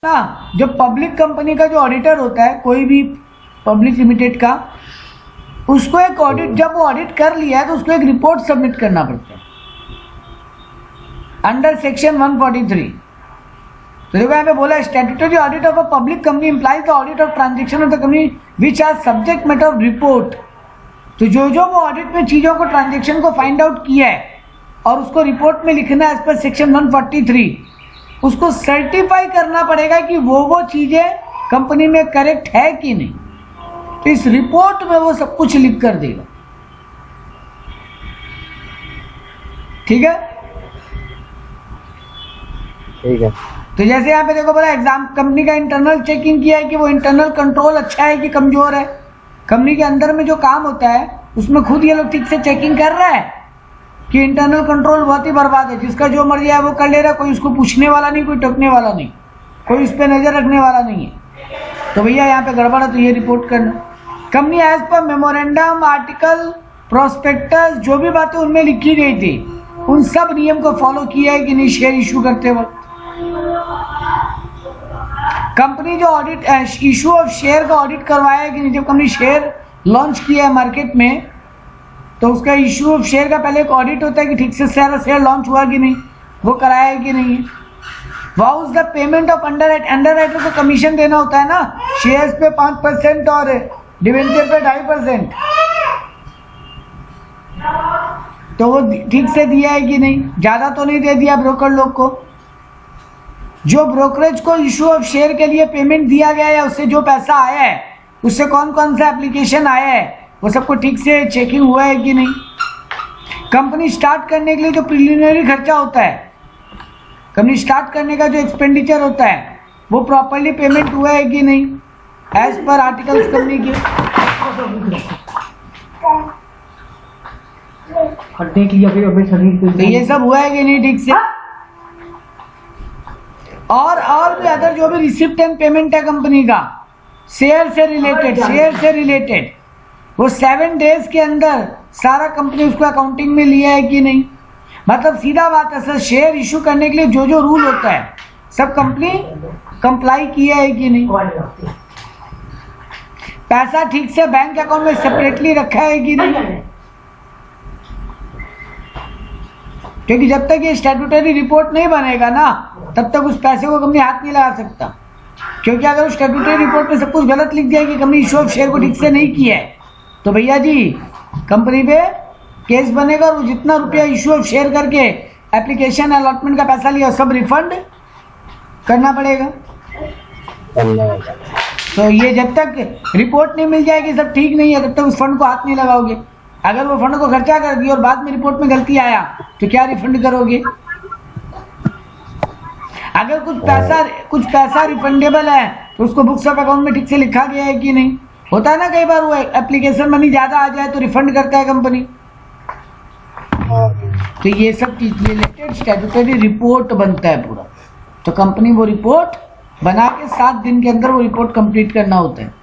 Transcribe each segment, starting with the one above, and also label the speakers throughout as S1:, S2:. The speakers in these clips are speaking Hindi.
S1: ना, जो पब्लिक कंपनी का जो ऑडिटर होता है कोई भी पब्लिक लिमिटेड का, उसको एक ऑडिट, जब वो ऑडिट कर लिया है तो उसको एक रिपोर्ट सबमिट करना पड़ता है अंडर सेक्शन 143। तो देखो यहाँ पे बोला है statutory audit of a public company implies the audit of transaction of the company which are subject matter of report. तो जो वो ऑडिट में चीजों को, ट्रांजेक्शन को फाइंड आउट किया है और उसको रिपोर्ट में लिखना है एज पर सेक्शन 143, उसको सर्टिफाई करना पड़ेगा कि वो चीजें कंपनी में करेक्ट है कि नहीं। तो इस रिपोर्ट में वो सब कुछ लिख कर देगा। ठीक है,
S2: ठीक है।
S1: तो जैसे यहाँ पे देखो बोला एग्जाम, कंपनी का इंटरनल चेकिंग किया है कि वो इंटरनल कंट्रोल अच्छा है कि कमजोर है। कंपनी के अंदर में जो काम होता है उसमें खुद ये लोग ठीक से चेकिंग कर रहा है कि इंटरनल कंट्रोल बहुत ही बर्बाद है, जिसका जो मर्जी है वो कर ले रहा है, कोई उसको पूछने वाला नहीं, कोई टोकने वाला नहीं, कोई उस पर नजर रखने वाला नहीं है। तो भैया यहाँ पे गड़बड़ है तो ये रिपोर्ट करना। Company as per memorandum, article, prospectus, जो भी बातें उनमें लिखी गई थी उन सब नियम को फॉलो किया है कि नहीं शेयर इशू करते वक्त। कंपनी जो ऑडिट इशू ऑफ शेयर का ऑडिट करवाया है कि नहीं। जब कंपनी शेयर लॉन्च किया है मार्केट में तो उसका इशू ऑफ शेयर का पहले एक ऑडिट होता है कि ठीक से शेयर लॉन्च हुआ कि नहीं, वो कराया है कि नहीं। वाउज द पेमेंट ऑफ अंडरराइटर को कमीशन देना होता है ना, शेयर्स पे 5% और डिवेंचर पे 2.5%, तो वो ठीक से दिया है कि नहीं, ज्यादा तो नहीं दे दिया ब्रोकर लोग को। जो ब्रोकरेज को इशू ऑफ शेयर के लिए पेमेंट दिया गया है, उससे जो पैसा आया है, उससे कौन कौन सा एप्लीकेशन आया है, वो सबको ठीक से चेकिंग हुआ है कि नहीं। कंपनी स्टार्ट करने के लिए जो प्रिलिमिनरी खर्चा होता है, कंपनी स्टार्ट करने का जो एक्सपेंडिचर होता है, वो प्रॉपर्ली पेमेंट हुआ है कि नहीं एज पर आर्टिकल्स कंपनी के। तो ये सब हुआ है कि नहीं ठीक से। और भी अदर जो भी रिसिप्ट एंड पेमेंट है कंपनी का शेयर से रिलेटेड, वो 7 डेज के अंदर सारा कंपनी उसको अकाउंटिंग में लिया है कि नहीं। मतलब सीधा बात है सर, शेयर इशू करने के लिए जो रूल होता है सब कंपनी कंप्लाई किया है कि नहीं। पैसा ठीक से बैंक अकाउंट में सेपरेटली रखा है कि नहीं, क्योंकि जब तक ये स्टैट्यूटरी रिपोर्ट नहीं बनेगा ना तब तक उस पैसे को कंपनी हाथ नहीं लगा सकता। क्योंकि अगर उस स्टैट्यूटरी रिपोर्ट में सब कुछ गलत लिख दिया कि कंपनी इशू ऑफ शेयर को ठीक से नहीं किया है, तो भैया जी कंपनी पे केस बनेगा और वो जितना रुपया इशू ऑफ शेयर करके एप्लीकेशन अलॉटमेंट का पैसा लिया सब रिफंड करना पड़ेगा। तो ये जब तक रिपोर्ट नहीं मिल जाएगी सब ठीक नहीं है, तब तक उस फंड को हाथ नहीं लगाओगे। अगर वो फंड को खर्चा कर दिया और बाद में रिपोर्ट में गलती आया तो क्या रिफंड करोगे। अगर कुछ पैसा रिफंडेबल है तो उसको बुक्स ऑफ अकाउंट में ठीक से लिखा गया है कि नहीं। होता है ना कई बार वो एप्लीकेशन मनी ज्यादा आ जाए तो रिफंड करता है कंपनी। तो ये सब चीज रिलेटेड स्टैट्यूटरी रिपोर्ट बनता है पूरा। तो कंपनी वो रिपोर्ट बना के 7 दिन के अंदर वो रिपोर्ट कंप्लीट करना होता है।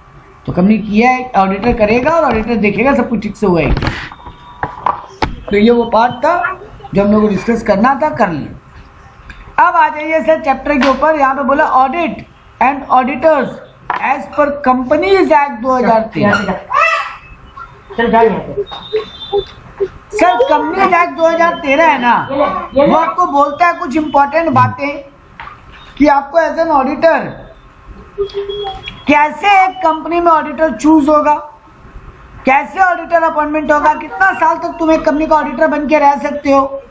S1: तो कंपनी किया है, ऑडिटर करेगा और ऑडिटर देखेगा सब कुछ ठीक से हुआ है। तो ये वो पार्ट था जो हम लोग को डिस्कस करना था, कर लिया। अब आ जाइए सर चैप्टर के ऊपर। यहाँ पे बोला audit and auditors as per companies act 2013। Sir companies act 2013 है ना, वो आपको बोलता है कुछ इंपॉर्टेंट बातें कि आपको एज एन ऑडिटर कैसे एक कंपनी में ऑडिटर चूज होगा, कैसे ऑडिटर अपॉइंटमेंट होगा, कितना साल तक तुम एक कंपनी का ऑडिटर बन के रह सकते हो।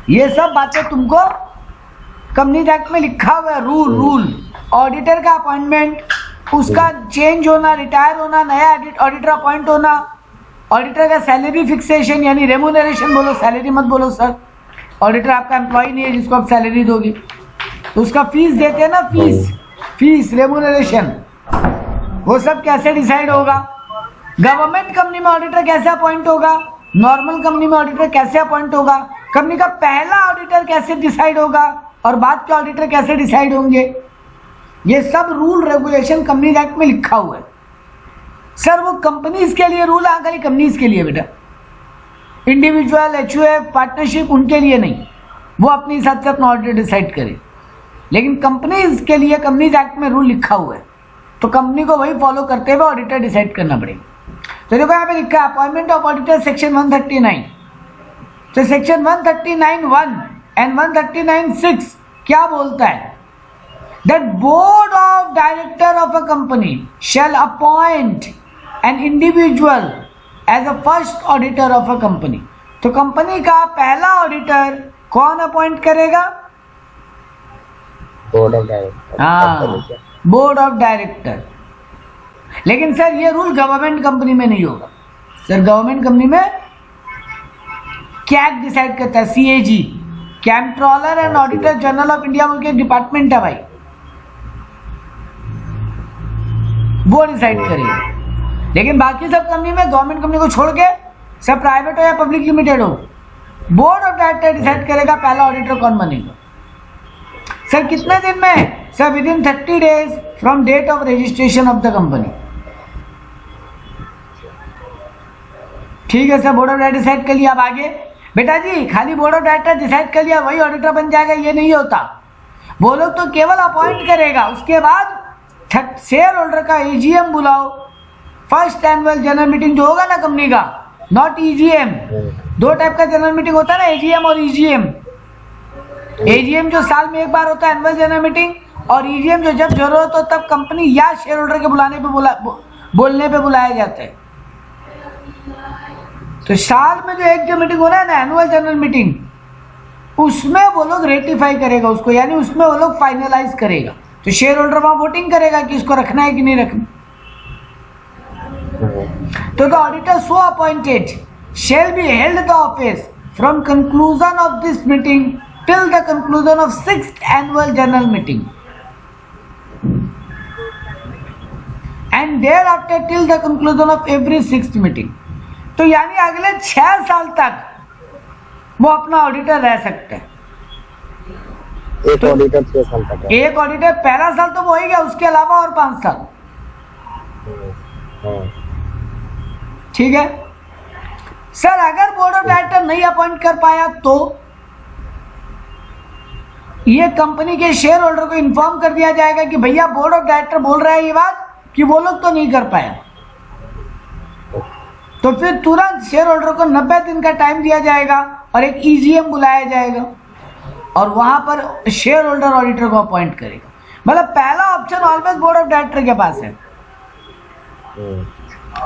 S1: ये सब बातें तुमको कंपनीज एक्ट में लिखा हुआ है। रूल ऑडिटर का अपॉइंटमेंट, उसका चेंज होना, रिटायर होना, नया ऑडिटर अपॉइंट होना, ऑडिटर का सैलरी फिक्सेशन यानी रेम्यूनरेशन बोलो, सैलरी मत बोलो सर। ऑडिटर आपका एम्प्लॉय नहीं है जिसको आप सैलरी दोगे। तो उसका फीस देते हैं ना, फीस रेम्यूनरेशन, वो सब कैसे डिसाइड होगा। गवर्नमेंट कंपनी में ऑडिटर कैसे अपॉइंट होगा, नॉर्मल कंपनी में ऑडिटर कैसे अपॉइंट होगा, कंपनी का पहला ऑडिटर कैसे डिसाइड होगा और बाद के ऑडिटर कैसे डिसाइड होंगे। ये सब रूल रेगुलेशन कंपनीज एक्ट में लिखा हुआ है। सर वो कंपनीज के लिए रूल है, खाली कंपनीज के लिए बेटा। इंडिविजुअल, एचयूएफ, पार्टनरशिप उनके लिए नहीं, वो अपने हिसाब से अपना ऑडिटर डिसाइड करे। लेकिन कंपनीज के लिए कंपनीज एक्ट में रूल लिखा हुआ है, तो कंपनी को वही फॉलो करते हुए ऑडिटर डिसाइड करना पड़ेगा। तो देखो यहाँ पे लिखा है अपॉइंटमेंट ऑफ ऑडिटर सेक्शन 139। तो सेक्शन 139(1) एंड 139(6) क्या बोलता है? That board of director of a company shall appoint an individual as a first auditor of a company. तो कंपनी का पहला ऑडिटर कौन अपॉइंट करेगा?
S2: Board of director.
S1: हाँ, बोर्ड ऑफ डायरेक्टर। लेकिन सर ये रूल गवर्नमेंट कंपनी में नहीं होगा। सर गवर्नमेंट कंपनी में कैग डिसाइड करता है, CAG, controller and auditor general of India बोल के डिपार्टमेंट है भाई, वो डिसाइड करेगा। लेकिन बाकी सब कंपनी में गवर्नमेंट कंपनी को छोड़ के सब प्राइवेट हो या पब्लिक लिमिटेड हो, बोर्ड ऑफ डायरेक्टर डिसाइड करेगा पहला ऑडिटर कौन बनेगा। सर कितने दिन में? Sir within 30 days from date of registration of the company. ठीक है sir, board of director decide कर लिया। अब आगे बेटा जी खाली बोर्ड ऑफ डायरेक्टर डिसाइड कर लिया वही ऑडिटर बन जाएगा, ये नहीं होता। वो लोग तो केवल अपॉइंट करेगा, उसके बाद शेयर होल्डर का AGM बुलाओ, फर्स्ट एनुअल जनरल मीटिंग जो होगा ना कंपनी का, नॉट EGM। दो टाइप का जनरल मीटिंग होता है ना, AGM और EGM। AGM जो साल में एक बार होता है एनुअल जनरल मीटिंग, और EGM जो जब जरूरत हो तब कंपनी या शेयर होल्डर के बुलाने पे बोलने पे बुलाया जाता है। तो साल में जो एक जो मीटिंग हो रहा है ना एनुअल जनरल मीटिंग, उसमें वो लोग रेटिफाई करेगा उसको, यानी उसमें वो लोग फाइनलाइज करेगा। तो शेयर होल्डर वहां वोटिंग करेगा कि इसको रखना है कि नहीं रखना। तो the auditor so appointed shall be held the office from conclusion of this meeting till the conclusion of 6th annual general meeting and thereafter till the conclusion of every 6th meeting। तो यानी अगले 6 साल तक वो अपना ऑडिटर रह सकते हैं।
S2: एक ऑडिटर 6 साल तक है।
S1: एक ऑडिटर पहला साल तो वो ही गया, उसके अलावा और 5 साल। ठीक है सर, अगर बोर्ड ऑफ डायरेक्टर नहीं अपॉइंट कर पाया तो ये कंपनी के शेयर होल्डर को इन्फॉर्म कर दिया जाएगा कि भैया बोर्ड ऑफ डायरेक्टर बोल रहा है ये बात कि वो लोग तो नहीं कर पाए। तो फिर तुरंत शेयर होल्डर को 90 दिन का टाइम दिया जाएगा और एक EGM बुलाया जाएगा और वहां पर शेयर होल्डर ऑडिटर को अपॉइंट करेगा। मतलब पहला option always board of director के पास है।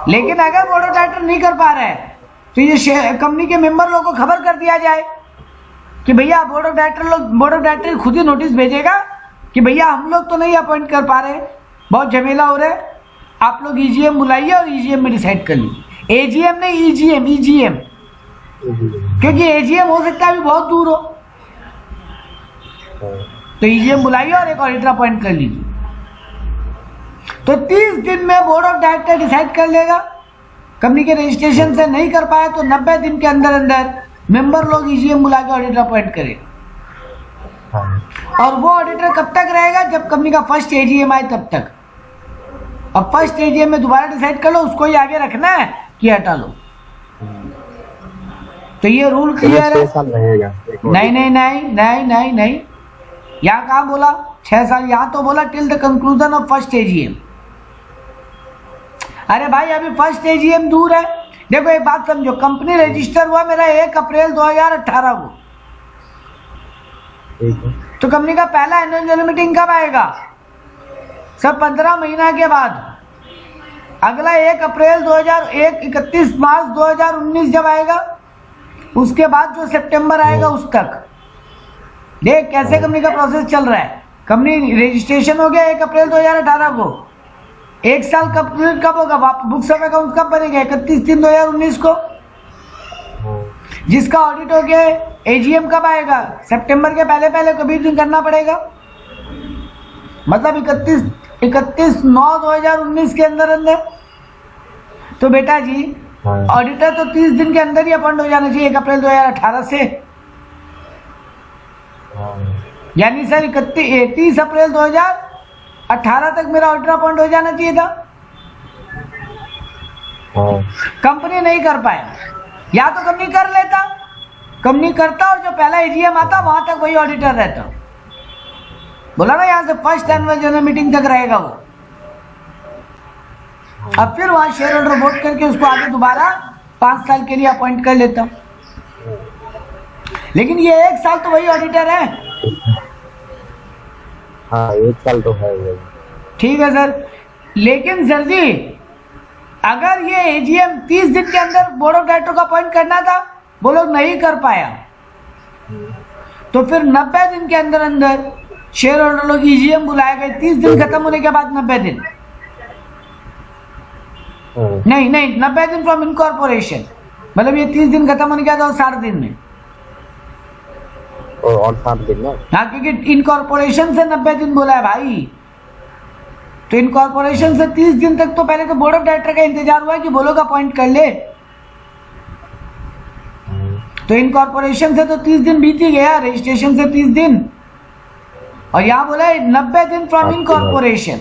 S1: लेकिन अगर बोर्ड ऑफ डायरेक्टर नहीं कर पा रहा है तो ये कंपनी के मेंबर लोगों को खबर कर दिया जाए कि भैया बोर्ड ऑफ डायरेक्टर खुद ही नोटिस भेजेगा कि भैया हम लोग तो नहीं अपॉइंट कर पा रहे, बहुत झमेला हो रहा है, आप लोग EGM बुलाइए और EGM में डिसाइड कर लीजिए। AGM नहीं, EGM, क्योंकि AGM हो सकता है अभी बहुत दूर हो। तो EGM बुलाइए और एक ऑडिटर अपॉइंट कर लीजिए। तो 30 दिन में बोर्ड ऑफ डायरेक्टर डिसाइड कर लेगा। कंपनी के रजिस्ट्रेशन से नहीं कर पाया तो 90 दिन के अंदर अंदर मेंबर लोग EGM बुला के ऑडिटर अपॉइंट करेगा। और वो ऑडिटर कब तक रहेगा? जब कंपनी का फर्स्ट AGM आए तब तक। अब फर्स्ट AGM में दोबारा डिसाइड कर लो उसको ही आगे रखना है कि हटा लो। तो ये रूल क्लियर है? नहीं नहीं नहीं नहीं नहीं नहीं, यहाँ कहाँ बोला 6 साल, यहाँ तो बोला till the conclusion of first AGM। अरे भाई अभी फर्स्ट AGM दूर है। देखो एक बात समझो, कंपनी रजिस्टर हुआ मेरा 1 अप्रैल 2018 को, तो कंपनी का पहला एनुअल जनरल मीटिंग कब आएगा? सब 15 महीना के बाद। अगला 1 अप्रैल 2001 31 मार्च 2019 जब आएगा, उसके बाद जो सितंबर आएगा उस तक। देख कैसे कंपनी का प्रोसेस चल रहा है। कंपनी रजिस्ट्रेशन हो गया 1 अप्रैल 2018 को, 1 साल कंप्लीट कब होगा? बुक्स ऑफ अकाउंट कब बनेगा? 31/3/2019 को। जिसका ऑडिट हो गया AGM कब आएगा? सितंबर के पहले पहले को 20 दिन करना पड़ेगा, मतलब 31/9/2019 के अंदर अंदर। तो बेटा जी ऑडिटर तो 30 दिन के अंदर ही अपॉइंट हो जाना चाहिए 1 अप्रैल 2018 से। यानी सर 30 अप्रैल 2018 तक मेरा ऑडिटर अपॉइंट हो जाना चाहिए था। कंपनी नहीं कर पाया, या तो कंपनी कर लेता, कंपनी करता और जो पहला AGM आता वहां तक वही ऑडिटर रहता। बोला ना यहाँ से फर्स्ट एनुअल जनरल मीटिंग तक रहेगा वो। अब फिर वहां शेयर होल्डर वोट करके उसको आगे दोबारा 5 साल के लिए अपॉइंट कर लेता। लेकिन ये 1 साल तो वही ऑडिटर है।
S2: हाँ 1 साल तो है वो।
S1: ठीक है सर, लेकिन सर जी अगर ये एजीएम 30 दिन के अंदर बोर्ड ऑफ डायरेक्टर को अपॉइंट करना था, वो लोग नहीं कर पाया, तो फिर 90 दिन के अंदर अंदर शेयर होल्डर लोग ईजीएम बुलाए गए। 30 दिन खत्म होने के बाद 90 दिन नहीं 90 दिन फ्रॉम इनकॉर्पोरेशन, मतलब ये 30 दिन खत्म होने के बाद 60 दिन में।
S2: और 60 दिन ना?
S1: हाँ, क्योंकि इनकॉर्पोरेशन से 90 दिन बोला है भाई, तो इनकॉर्पोरेशन से 30 दिन तक तो पहले तो बोर्ड ऑफ डायरेक्टर का इंतजार हुआ कि वो लोग अपॉइंट कर ले। तो इनकॉर्पोरेशन से तो 30 दिन बीत ही गया, रजिस्ट्रेशन से 30 दिन, और यहाँ बोला है 90 दिन from incorporation,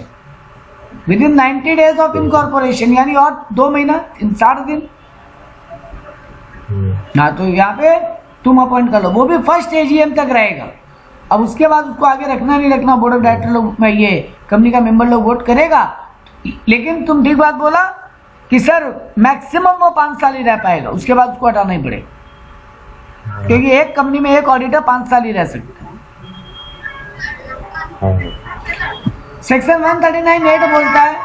S1: with in 90 days of incorporation, यानी और 2 महीना 60 दिन। हाँ, तो यहाँ पे तुम अपॉइंट कर लो, वो भी फर्स्ट एजीएम तक रहेगा। अब उसके बाद उसको आगे रखना नहीं रखना बोर्ड ऑफ डायरेक्टर लोग में, ये कंपनी का मेंबर लोग वोट करेगा। लेकिन तुम ठीक बात बोला कि सर मैक्सिमम वो 5 साल ही रह पाएगा, उसके बाद उसको हटाना ही पड़ेगा, क्योंकि एक कंपनी में एक ऑडिटर 5 साल ही रह सकता है। सेक्शन 139(8) बोलता है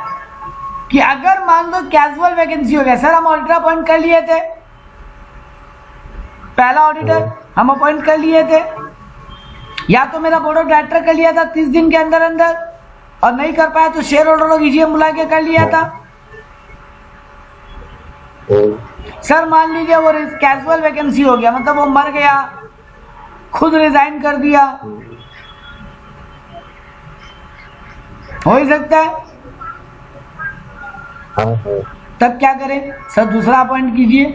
S1: कि अगर मान लो कैजुअल वैकेंसी हो गया, सर हम ऑडिटर अपॉइंट कर लिए थे, पहला ऑडिटर हम अपॉइंट कर लिए थे, या तो मेरा बोर्ड ऑफ डायरेक्टर कर लिया था 30 दिन के अंदर अंदर, और नहीं कर पाया तो शेयर होल्डर लोग ईजीएम बुला के कर लिया था। सर मान लीजिए वो कैजुअल वैकेंसी हो गया, मतलब वो मर गया, खुद रिजाइन कर दिया, हो ही सकता है। तब क्या करें? सर दूसरा अपॉइंट कीजिए।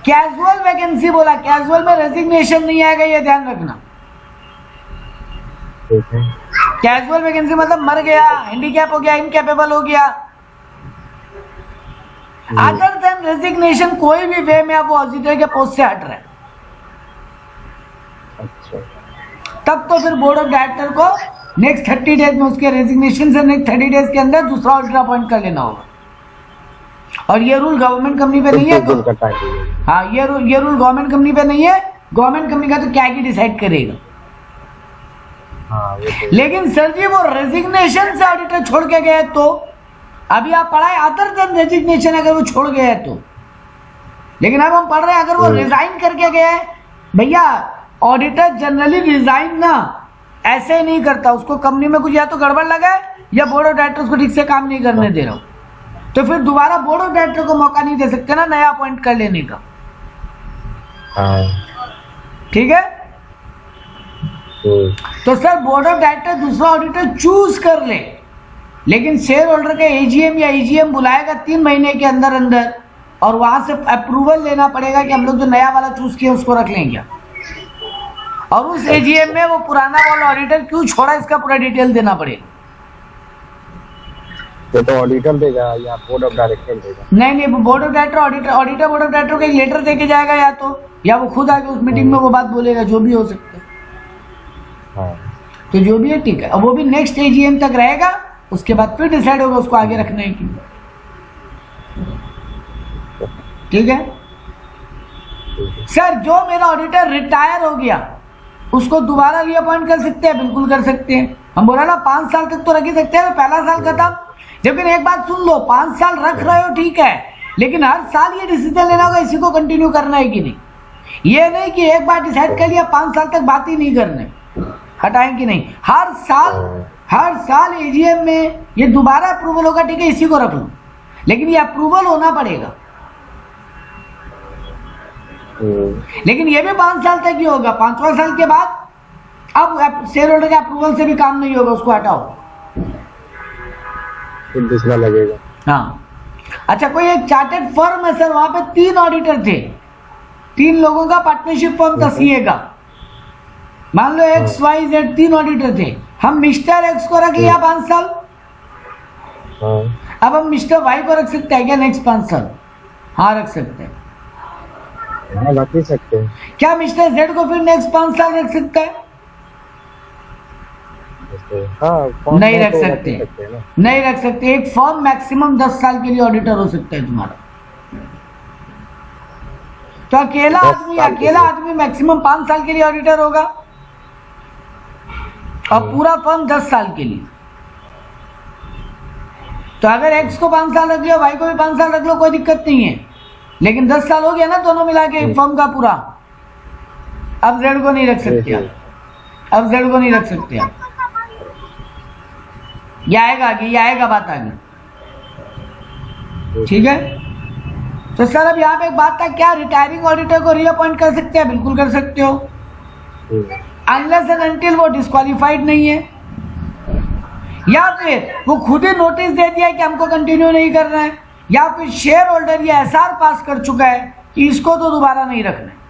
S1: कैजुअल वैकेंसी बोला, कैजुअल में रेजिग्नेशन नहीं आएगा, ये ध्यान रखना। कैजुअल वैकेंसी मतलब मर गया, हैंडीकैप हो गया, इनकैपेबल हो गया, अदर देन रेजिग्नेशन कोई भी वे में आप वो ऑडिटर के पोस्ट से हट रहे हैं, तब तो फिर बोर्ड ऑफ डायरेक्टर को नेक्स्ट 30 डेज में, उसके रेजिग्नेशन से नेक्स्ट 30 डेज के अंदर दूसरा ऑडिटर अपॉइंट कर लेना होगा। और ये रूल गवर्नमेंट कंपनी पे नहीं है तो, हाँ ये रूल गवर्नमेंट कंपनी पे नहीं है, गवर्नमेंट कंपनी का तो क्या ही डिसाइड करेगा। लेकिन सर जी वो रेजिग्नेशन से ऑडिटर छोड़ के गए तो, अभी आप पढ़ाए अदर देन रेजिग्नेशन, अगर वो छोड़ गए तो, लेकिन अब हम पढ़ रहे हैं अगर वो रिजाइन करके गए। भैया ऑडिटर जनरली रिजाइन ना ऐसे ही नहीं करता, उसको कंपनी में कुछ या तो गड़बड़ लगा है या बोर्ड ऑफ डायरेक्टर उसको ठीक से काम नहीं करने दे रहा, तो फिर दोबारा बोर्ड ऑफ डायरेक्टर को मौका नहीं दे सकते ना नया अपॉइंट कर लेने का। ठीक है, तो सर बोर्ड ऑफ डायरेक्टर दूसरा ऑडिटर चूज कर ले, लेकिन शेयर होल्डर का एजीएम या ईजीएम बुलाएगा 3 महीने के अंदर अंदर, और वहां से अप्रूवल लेना पड़ेगा कि हम लोग जो नया वाला चूज किया उसको रख लेंगे, और उस एजीएम में वो पुराना वाला ऑडिटर क्यों छोड़ा इसका पूरा डिटेल देना पड़ेगा।
S2: तो ऑडिटर देगा या बोर्ड ऑफ डायरेक्टर देगा?
S1: नहीं, board of director auditor board of director को एक लेटर देके जाएगा, या वो खुद आके उस मीटिंग में वो बात बोलेगा, जो भी हो सकता है। तो जो भी है ठीक है, अब वो भी नेक्स्ट एजीएम तक रहेगा, उसके बाद फिर डिसाइड होगा उसको आगे रखना है कि। ठीक है सर, जो मेरा ऑडिटर रिटायर हो गया उसको दोबारा रीअपॉइंट कर सकते हैं? बिल्कुल कर सकते हैं। हम बोला ना 5 साल तक तो रख ही सकते हैं, पहला साल खत्म। लेकिन एक बात सुन लो, 5 साल रख रहे हो ठीक है, लेकिन हर साल ये डिसीजन लेना होगा इसी को कंटिन्यू करना है कि नहीं। ये नहीं कि एक बार डिसाइड कर लिया 5 साल तक बात ही नहीं करने, हटाएं कि नहीं। हर साल एजीएम में ये दोबारा अप्रूवल होगा, ठीक है इसी को रख लो, लेकिन ये अप्रूवल होना पड़ेगा। लेकिन ये भी 5 साल तक ही होगा, 5वां साल के बाद अब शेयर होल्डर के अप्रूवल से भी काम नहीं होगा, उसको हटाओ,
S2: दूसरा लगेगा।
S1: हाँ अच्छा, कोई एक चार्टेड फर्म है सर, वहां पे 3 ऑडिटर थे, 3 लोगों का पार्टनरशिप फर्म था सीए का। मान लो XYZ 3 ऑडिटर थे, हम मिस्टर एक्स को रख लिया 5 साल, अब हम मिस्टर वाई को रख सकते हैं क्या नेक्स्ट 5 साल? हाँ रख सकते हैं।
S2: हाँ रख ही सकते हैं।
S1: क्या मिस्टर जेड को फिर नेक्स्ट 5 साल रख सकता है?
S2: सकते। हाँ, फॉर्म
S1: नहीं
S2: में
S1: रख
S2: तो
S1: सकते,
S2: हैं ना।
S1: नहीं रख सकते। एक फर्म मैक्सिमम 10 साल के लिए ऑडिटर हो सकता है तुम्हारा। तो अकेला
S2: 10
S1: आदमी
S2: साल के
S1: अकेला
S2: लिए।
S1: आदमी मैक्सिमम 5 साल के लिए ऑडिटर होगा और पूरा फर्म 10 साल के लिए। तो अगर एक्स को 5 साल रख लियो, वाई को भी 5 साल रख लो, कोई दिक्कत नहीं है, लेकिन 10 साल हो गया ना दोनों मिला के फर्म का पूरा। अब जेड को नहीं रख सकते आप, अब जेड को नहीं रख सकते आप। ये आएगा आगे, ये आएगा बात आगे, ठीक है। तो सर अब यहाँ पे एक बात था, क्या रिटायरिंग ऑडिटर को रीअपॉइंट कर सकते हैं? बिल्कुल कर सकते हो, अनलेस एंड अनटिल वो डिस्क्वालिफाइड नहीं है, या फिर वो खुद ही नोटिस दे दिया है कि हमको कंटिन्यू नहीं करना है, या फिर शेयर होल्डर ये एसआर पास कर चुका है कि इसको तो दोबारा नहीं रखना है।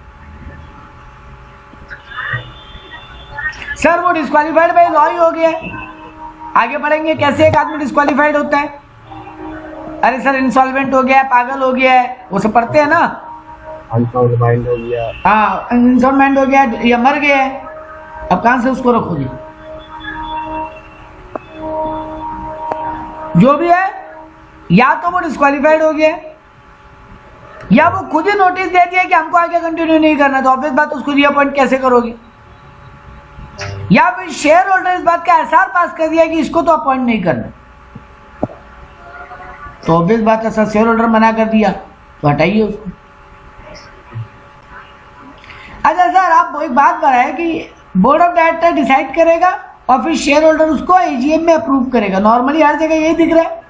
S1: सर वो डिस्क्वालिफाइड बाय लॉ ही हो गया है। आगे बढ़ेंगे कैसे एक आदमी डिस्क्वालिफाइड होता है। अरे सर इंसॉल्वेंट हो गया है, पागल हो गया है, वो सब पढ़ते हैं ना।
S2: अनसॉल्वेंट हो गया,
S1: हाँ इंसॉल्वेंट हो गया या मर गया है, अब कहां से उसको रखोगे? जो भी है, या तो वो डिस्क्वालिफाइड हो गया या वो खुद ही नोटिस दे दिया कि हमको आगे कंटिन्यू नहीं करना, तो ऑब्वियस बात उसको रीअपॉइंट कैसे करोगे? या फिर शेयर होल्डर इस बात का एसआर पास कर दिया कि इसको तो अपॉइंट नहीं करना, तो ऑब्वियस बात है सर शेयर होल्डर मना कर दिया तो हटाइए उसको। अच्छा सर आप एक बात बताए कि बोर्ड ऑफ डायरेक्टर डिसाइड करेगा और फिर शेयर होल्डर उसको एजीएम में अप्रूव करेगा। नॉर्मली हर जगह यही दिख रहा है।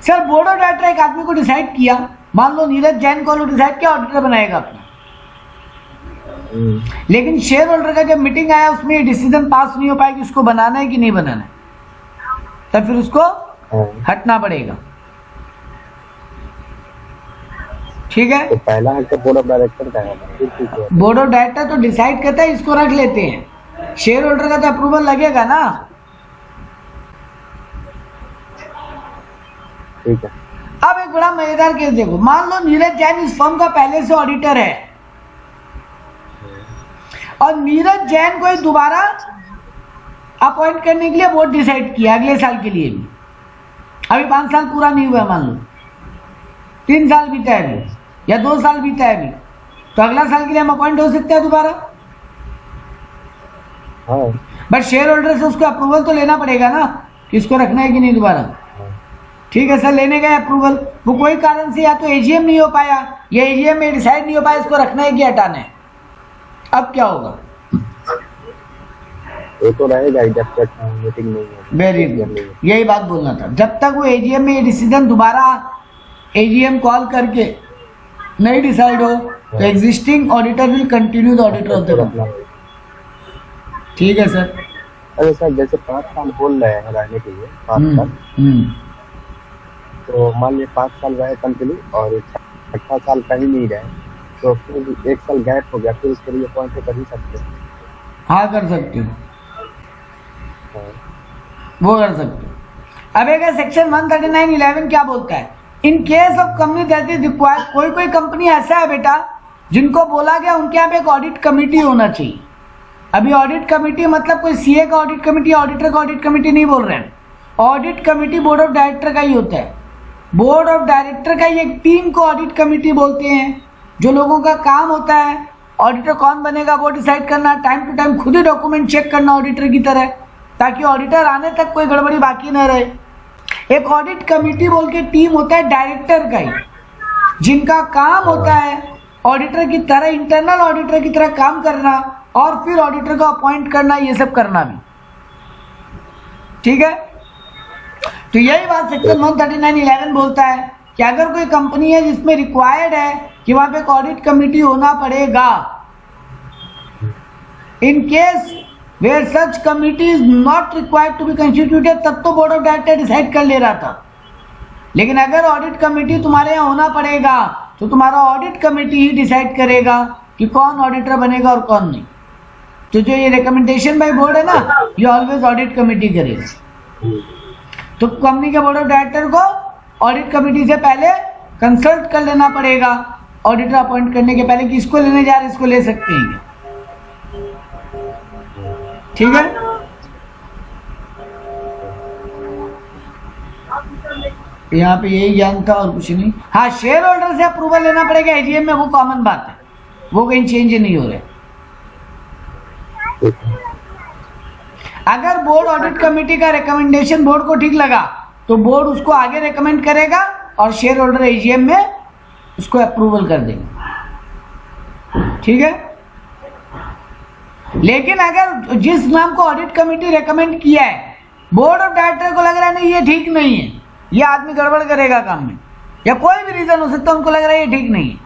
S1: सर बोर्ड ऑफ डायरेक्टर एक आदमी को डिसाइड किया, मान लो नीरज जैन को डिसाइड किया ऑडिटर बनाएगा अपना, लेकिन शेयर होल्डर का जब मीटिंग आया उसमें डिसीजन पास नहीं हो पाया कि उसको बनाना है कि नहीं बनाना है, तब फिर उसको हटना पड़ेगा, ठीक है।
S2: तो पहला है बोर्ड ऑफ डायरेक्टर का है,
S1: बोर्ड ऑफ डायरेक्टर तो डिसाइड करता है इसको रख लेते हैं, शेयर होल्डर का तो अप्रूवल लगेगा ना,
S2: ठीक है।
S1: अब एक बड़ा मजेदार केस देखो, मान लो नीरज जैन इस फर्म का पहले से ऑडिटर है और नीरज जैन को दोबारा अपॉइंट करने के लिए बोर्ड डिसाइड किया अगले साल के लिए भी। अभी 5 साल पूरा नहीं हुआ, मान लो 3 साल बीता है अभी या 2 साल बीता है अभी, तो अगला साल के लिए हम अपॉइंट हो सकते हैं दोबारा। बट शेयर होल्डर से उसको अप्रूवल तो लेना पड़ेगा ना कि इसको रखना है कि नहीं दोबारा। ठीक है सर, लेने गए अप्रूवल, वो कोई कारण से या तो एजीएम नहीं हो पाया या एजीएम में डिसाइड नहीं हो पाया इसको रखना है कि हटाना है, अब क्या होगा?
S2: ये तो रहेगा जब तक मीटिंग नहीं होगी।
S1: वेरी गुड, यही बात बोलना था। जब तक वो एजीएम में ये डिसीजन दोबारा एजीएम कॉल करके नहीं डिसाइड हो तो existing auditor will continue the auditor of the company. ठीक है सर।
S2: अरे सर जैसे 5 साल बोल रहे हैं रहने के लिए, 5 साल, तो मान लीजिए 5 साल रहे कंटिन्यू और 6 साल कहीं नहीं रहे, तो फिर 1 साल गैप हो गया, फिर उसके लिए अपॉइंट कर ही सकते हैं।
S1: हाँ कर सकते हो, वो कर सकते हो। अब एक सेक्शन 139(11) क्या बोलता है? In case of company that is required, कोई कोई कंपनी ऐसा है बेटा जिनको बोला गया उनके यहाँ पे एक ऑडिट कमेटी होना चाहिए। अभी ऑडिट कमेटी मतलब कोई सीए का ऑडिट कमेटी, ऑडिटर का ऑडिट कमेटी नहीं बोल रहे हैं। Audit committee board of director का ही होता है। बोर्ड ऑफ डायरेक्टर का ही एक टीम को ऑडिट कमेटी बोलते हैं, जो लोगों का काम होता है ऑडिटर कौन बनेगा वो डिसाइड करना, टाइम टू टाइम खुद ही डॉक्यूमेंट चेक करना ऑडिटर की तरह, ताकि ऑडिटर आने तक कोई गड़बड़ी बाकी न रहे। एक ऑडिट कमेटी बोल के टीम होता है डायरेक्टर का ही, जिनका काम होता है ऑडिटर की तरह, इंटरनल ऑडिटर की तरह काम करना और फिर ऑडिटर को अपॉइंट करना, ये सब करना भी। ठीक है, तो यही बात सेक्शन 139(11) बोलता है कि अगर कोई कंपनी है जिसमें रिक्वायर्ड है कि वहां पे एक ऑडिट कमेटी होना पड़ेगा, in case where such committee is not required to be constituted, तब तो बोर्ड ऑफ डायरेक्टर डिसाइड कर ले रहा था। लेकिन अगर ऑडिट कमेटी तुम्हारे यहाँ होना पड़ेगा तो तुम्हारा ऑडिट कमेटी ही डिसाइड करेगा कि कौन ऑडिटर बनेगा और कौन नहीं। तो जो ये रिकमेंडेशन बाय बोर्ड है ना, ये ऑलवेज ऑडिट कमेटी करेगा। तो कंपनी के बोर्ड ऑफ डायरेक्टर को ऑडिट कमेटी से पहले कंसल्ट कर लेना पड़ेगा ऑडिटर अपॉइंट करने के पहले कि इसको लेने जा रहे, इसको ले सकते हैं। ठीक है। यहाँ पे यही ज्ञान था और कुछ नहीं। हाँ, शेयर होल्डर से अप्रूवल लेना पड़ेगा एजीएम में, वो कॉमन बात है, वो कहीं चेंज नहीं हो रहा है। अगर बोर्ड ऑडिट कमेटी का रिकमेंडेशन बोर्ड को ठीक लगा तो बोर्ड उसको आगे रिकमेंड करेगा और शेयर होल्डर एजीएम में उसको अप्रूवल कर देंगे, ठीक है। लेकिन अगर जिस नाम को ऑडिट कमेटी रेकमेंड किया है, बोर्ड ऑफ डायरेक्टर को लग रहा है नहीं ये ठीक नहीं है, ये आदमी गड़बड़ करेगा काम में, या कोई भी रीजन हो सकता है, उनको लग रहा है ये ठीक नहीं है,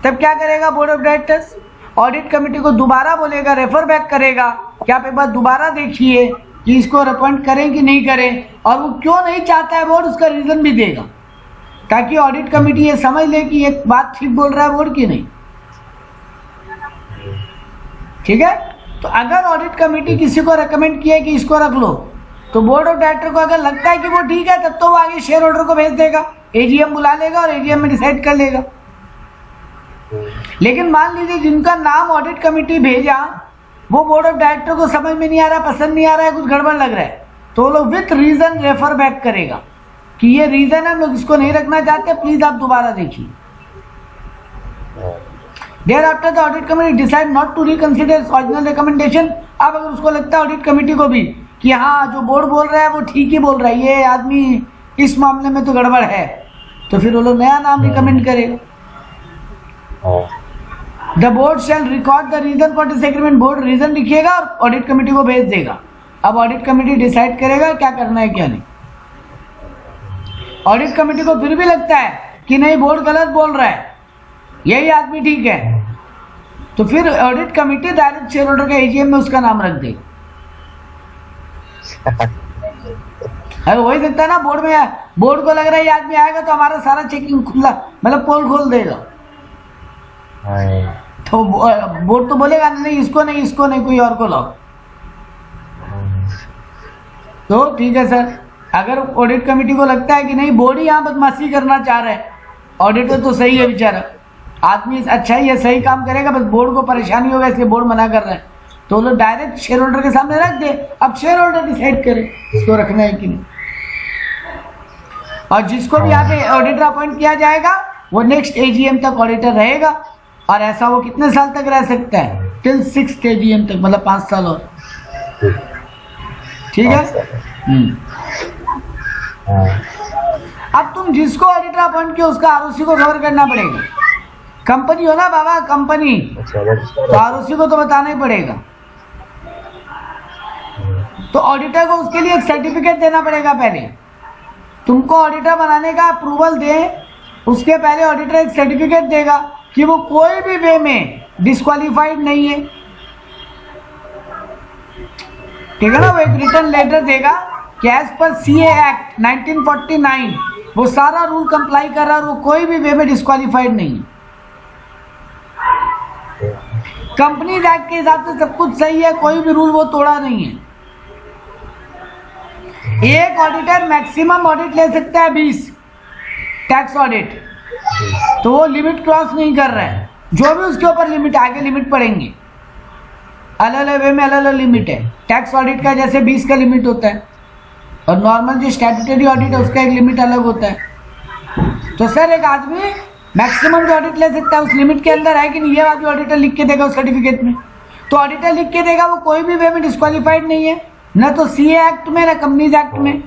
S1: तब क्या करेगा board of directors? Audit committee को दोबारा बोलेगा, रेफर बैक करेगा कि आप एक बार दोबारा देखिए कि इसको अपॉइंट करें कि नहीं करें, और वो क्यों नहीं चाहता है बोर्ड उसका रीजन भी देगा, ताकि ऑडिट कमेटी ये समझ ले कि ये बात ठीक बोल रहा है बोर्ड की नहीं, ठीक है। तो अगर ऑडिट कमेटी किसी को रेकमेंड किया कि इसको रख लो, तो बोर्ड ऑफ डायरेक्टर को अगर लगता है कि वो ठीक है, तब तो वो आगे शेयर होल्डर को भेज देगा, एजीएम बुला लेगा और एजीएम में डिसाइड कर लेगा। लेकिन मान लीजिए जिनका नाम ऑडिट कमेटी भेजा वो बोर्ड ऑफ डायरेक्टर को समझ में नहीं आ रहा, पसंद नहीं आ रहा है, कुछ गड़बड़ लग रहा है, तो वो लोग विथ रीजन रेफर बैक करेगा कि ये रीजन है, हम लोग इसको नहीं रखना चाहते, प्लीज आप दोबारा देखिए। Thereafter the audit committee decide not to reconsider its original recommendation। अब अगर उसको लगता है ऑडिट कमेटी को भी कि हाँ जो बोर्ड बोल रहा है वो ठीक ही बोल रहा है, ये आदमी इस मामले में तो गड़बड़ है, तो फिर वो लोग नया नाम रिकमेंड करेगा। The board shall record the reason for disagreement. Board reason लिखिएगा और ऑडिट कमेटी को भेज देगा। अब ऑडिट कमेटी डिसाइड करेगा क्या करना है क्या नहीं। ऑडिट कमेटी को फिर भी लगता है कि नहीं बोर्ड गलत बोल रहा है, यही आदमी ठीक है, तो फिर audit committee direct share holder के एजीएम में उसका नाम रख देगी। अरे हो ही सकता है ना, बोर्ड को लग रहा है ये आदमी आएगा तो हमारा सारा चेकिंग खुला, मतलब पोल खोल देगा, तो बोर्ड तो बोलेगा नहीं इसको नहीं, इसको नहीं, कोई और को लाओ। तो ठीक है सर, अगर ऑडिट कमेटी को लगता है कि नहीं बोर्ड ही यहाँ बदमाशी करना चाह रहा है, ऑडिटर तो सही है बेचारा, आदमी अच्छा ही है, सही काम करेगा, बस बोर्ड को परेशानी होगा इसलिए बोर्ड मना कर रहा है, तो लोग डायरेक्ट शेयर होल्डर के सामने रख दे, अब शेयर होल्डर डिसाइड करे इसको रखना है कि नहीं। और जिसको भी यहाँ पे ऑडिटर अपॉइंट किया जाएगा वो नेक्स्ट एजीएम तक ऑडिटर रहेगा, और ऐसा वो कितने साल तक रह सकता है? टिल 6th एजीएम तक, मतलब 5 साल और, ठीक है। अब तुम जिसको ऑडिटर अपॉइंट किया उसका आरओसी को कवर करना पड़ेगा। कंपनी हो ना बाबा, कंपनी, तो आरओसी को तो बताना ही पड़ेगा। तो ऑडिटर को उसके लिए एक सर्टिफिकेट देना पड़ेगा। पहले तुमको ऑडिटर बनाने का अप्रूवल दे, उसके पहले ऑडिटर एक सर्टिफिकेट देगा कि वो कोई भी वे में डिस्क्वालीफाइड नहीं है, ठीक है ना। वो एक रिटर्न लेटर देगा कि एज पर सीए एक्ट 1949 वो सारा रूल कंप्लाई कर रहा है और वो कोई भी वे में डिस्क्वालीफाइड नहीं है। कंपनीज एक्ट के हिसाब से सब कुछ सही है, कोई भी रूल वो तोड़ा नहीं है। एक ऑडिटर मैक्सिमम ऑडिट ले सकता है 20 टैक्स ऑडिट, तो वो लिमिट क्रॉस नहीं कर रहा है। जो भी उसके ऊपर लिमिट, आगे लिमिट पड़ेंगे, अलग अलग वे में अलग अलग लिमिट है। टैक्स ऑडिट का जैसे 20 का लिमिट होता है, और नॉर्मल जो स्टैट्यूटरी ऑडिट है उसका एक लिमिट अलग होता है। तो सर एक आदमी मैक्सिमम जो ऑडिट ले सकता है उस लिमिट के अंदर है कि नहीं, ये बात ऑडिटर लिख के देगा उस सर्टिफिकेट में। तो ऑडिटर लिख के देगा वो कोई भी वे में डिस्क्वालीफाइड नहीं है, न तो सीए एक्ट में न कंपनीज एक्ट में।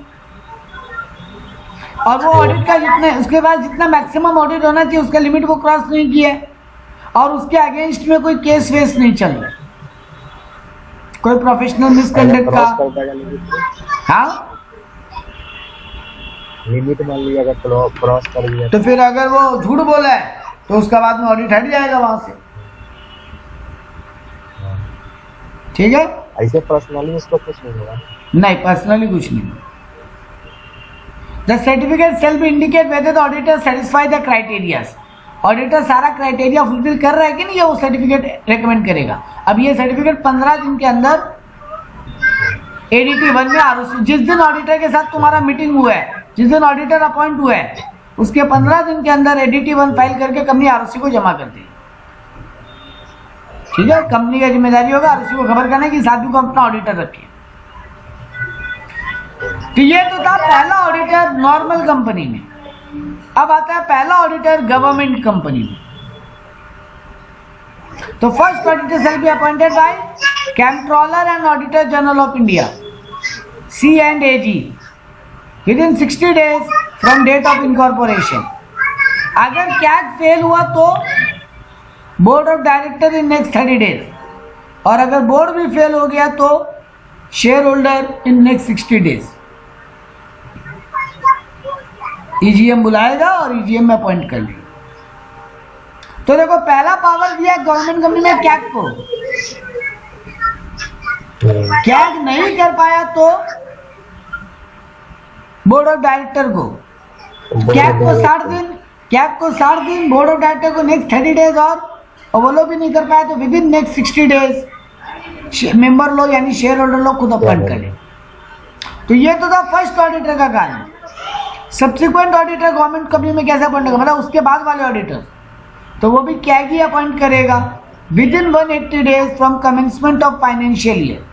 S1: और वो ऑडिट का जितने उसके बाद जितना मैक्सिमम ऑडिट होना चाहिए उसका लिमिट वो क्रॉस नहीं किया है, और उसके अगेंस्ट में कोई केस वेस नहीं चल रहा, कोई प्रोफेशनल मिसकंडक्ट का। हाँ,
S2: लिमिट मान लिया अगर क्रॉस कर दिया
S1: तो फिर अगर वो झूठ बोला है तो उसका बाद में ऑडिट हट जाएगा वहां से, ठीक है।
S2: ऐसे पर्सनली उसको कुछ नहीं होगा,
S1: नहीं पर्सनली कुछ नहीं। The certificate shall be indicate whether the auditor satisfy the criterias. Auditor सारा क्राइटेरिया फुलफिल कर रहा है कि नहीं, ये वो सर्टिफिकेट रेकमेंड करेगा। अब ये सर्टिफिकेट 15 दिन के अंदर एडीटी 1 में आरओसी, जिस दिन ऑडिटर के साथ तुम्हारा मीटिंग हुआ है, जिस दिन ऑडिटर अपॉइंट हुआ है, उसके 15 दिन के अंदर एडीटी 1 फाइल करके कंपनी आरओसी को जमा कर देगी, ठीक है। कंपनी का जिम्मेदारी होगा आरओसी को खबर करना कि साधु को अपना ऑडिटर रखे। तो ये तो था पहला ऑडिटर नॉर्मल कंपनी में। अब आता है पहला ऑडिटर गवर्नमेंट कंपनी में। तो first auditor shall be appointed by controller and auditor general of India C&AG within 60 days from date of incorporation. अगर कैग फेल हुआ तो board of director in next 30 days, और अगर बोर्ड भी फेल हो गया तो shareholder in next 60 days. EGM बुलाएगा और EGM में अपॉइंट कर लेगा। तो देखो पहला पावर दिया गवर्नमेंट कंपनी में कैग को, कैग नहीं कर पाया तो बोर्ड ऑफ डायरेक्टर को, कैग को 60 दिन, बोर्ड ऑफ डायरेक्टर को नेक्स्ट 30 डेज, और वो लोग भी नहीं कर पाया तो with in next 60 days member लोग यानी शेयर होल्डर लोग खुद अपॉइंट करें। तो ये तो था फर्स्ट ऑडिटर का काम। सब्सिक्वेंट ऑडिटर गवर्नमेंट कंपनी में कैसे अपॉइंट होगा, मतलब उसके बाद वाले ऑडिटर, तो वो भी कैग ही अपॉइंट करेगा within 180 days from commencement of financial year.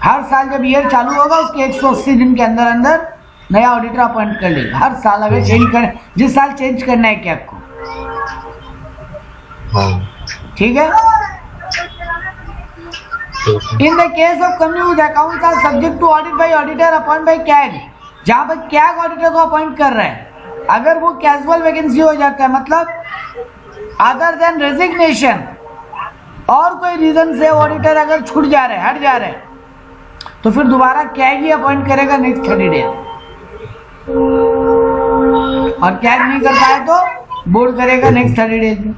S1: हर साल जब ईयर चालू होगा उसके 180 दिन के अंदर अंदर नया ऑडिटर अपॉइंट कर लेगा। हर साल अगर चेंज कर, जिस साल चेंज करना है कैग को, ठीक है। In the case of company whose accounts are subject to audit by auditor appoint by CAG, जहां पर कैग ऑडिटर को अपॉइंट कर रहा है, अगर वो कैजुअल वैकेंसी हो जाता है, मतलब अदर देन रेजिग्नेशन और कोई रीजन से ऑडिटर अगर छूट जा रहे हैं, हट जा रहे हैं, तो फिर दोबारा कैग ही अपॉइंट करेगा नेक्स्ट 30 डेज, और कैग नहीं कर पाए तो बोर्ड करेगा नेक्स्ट 30 डेज में।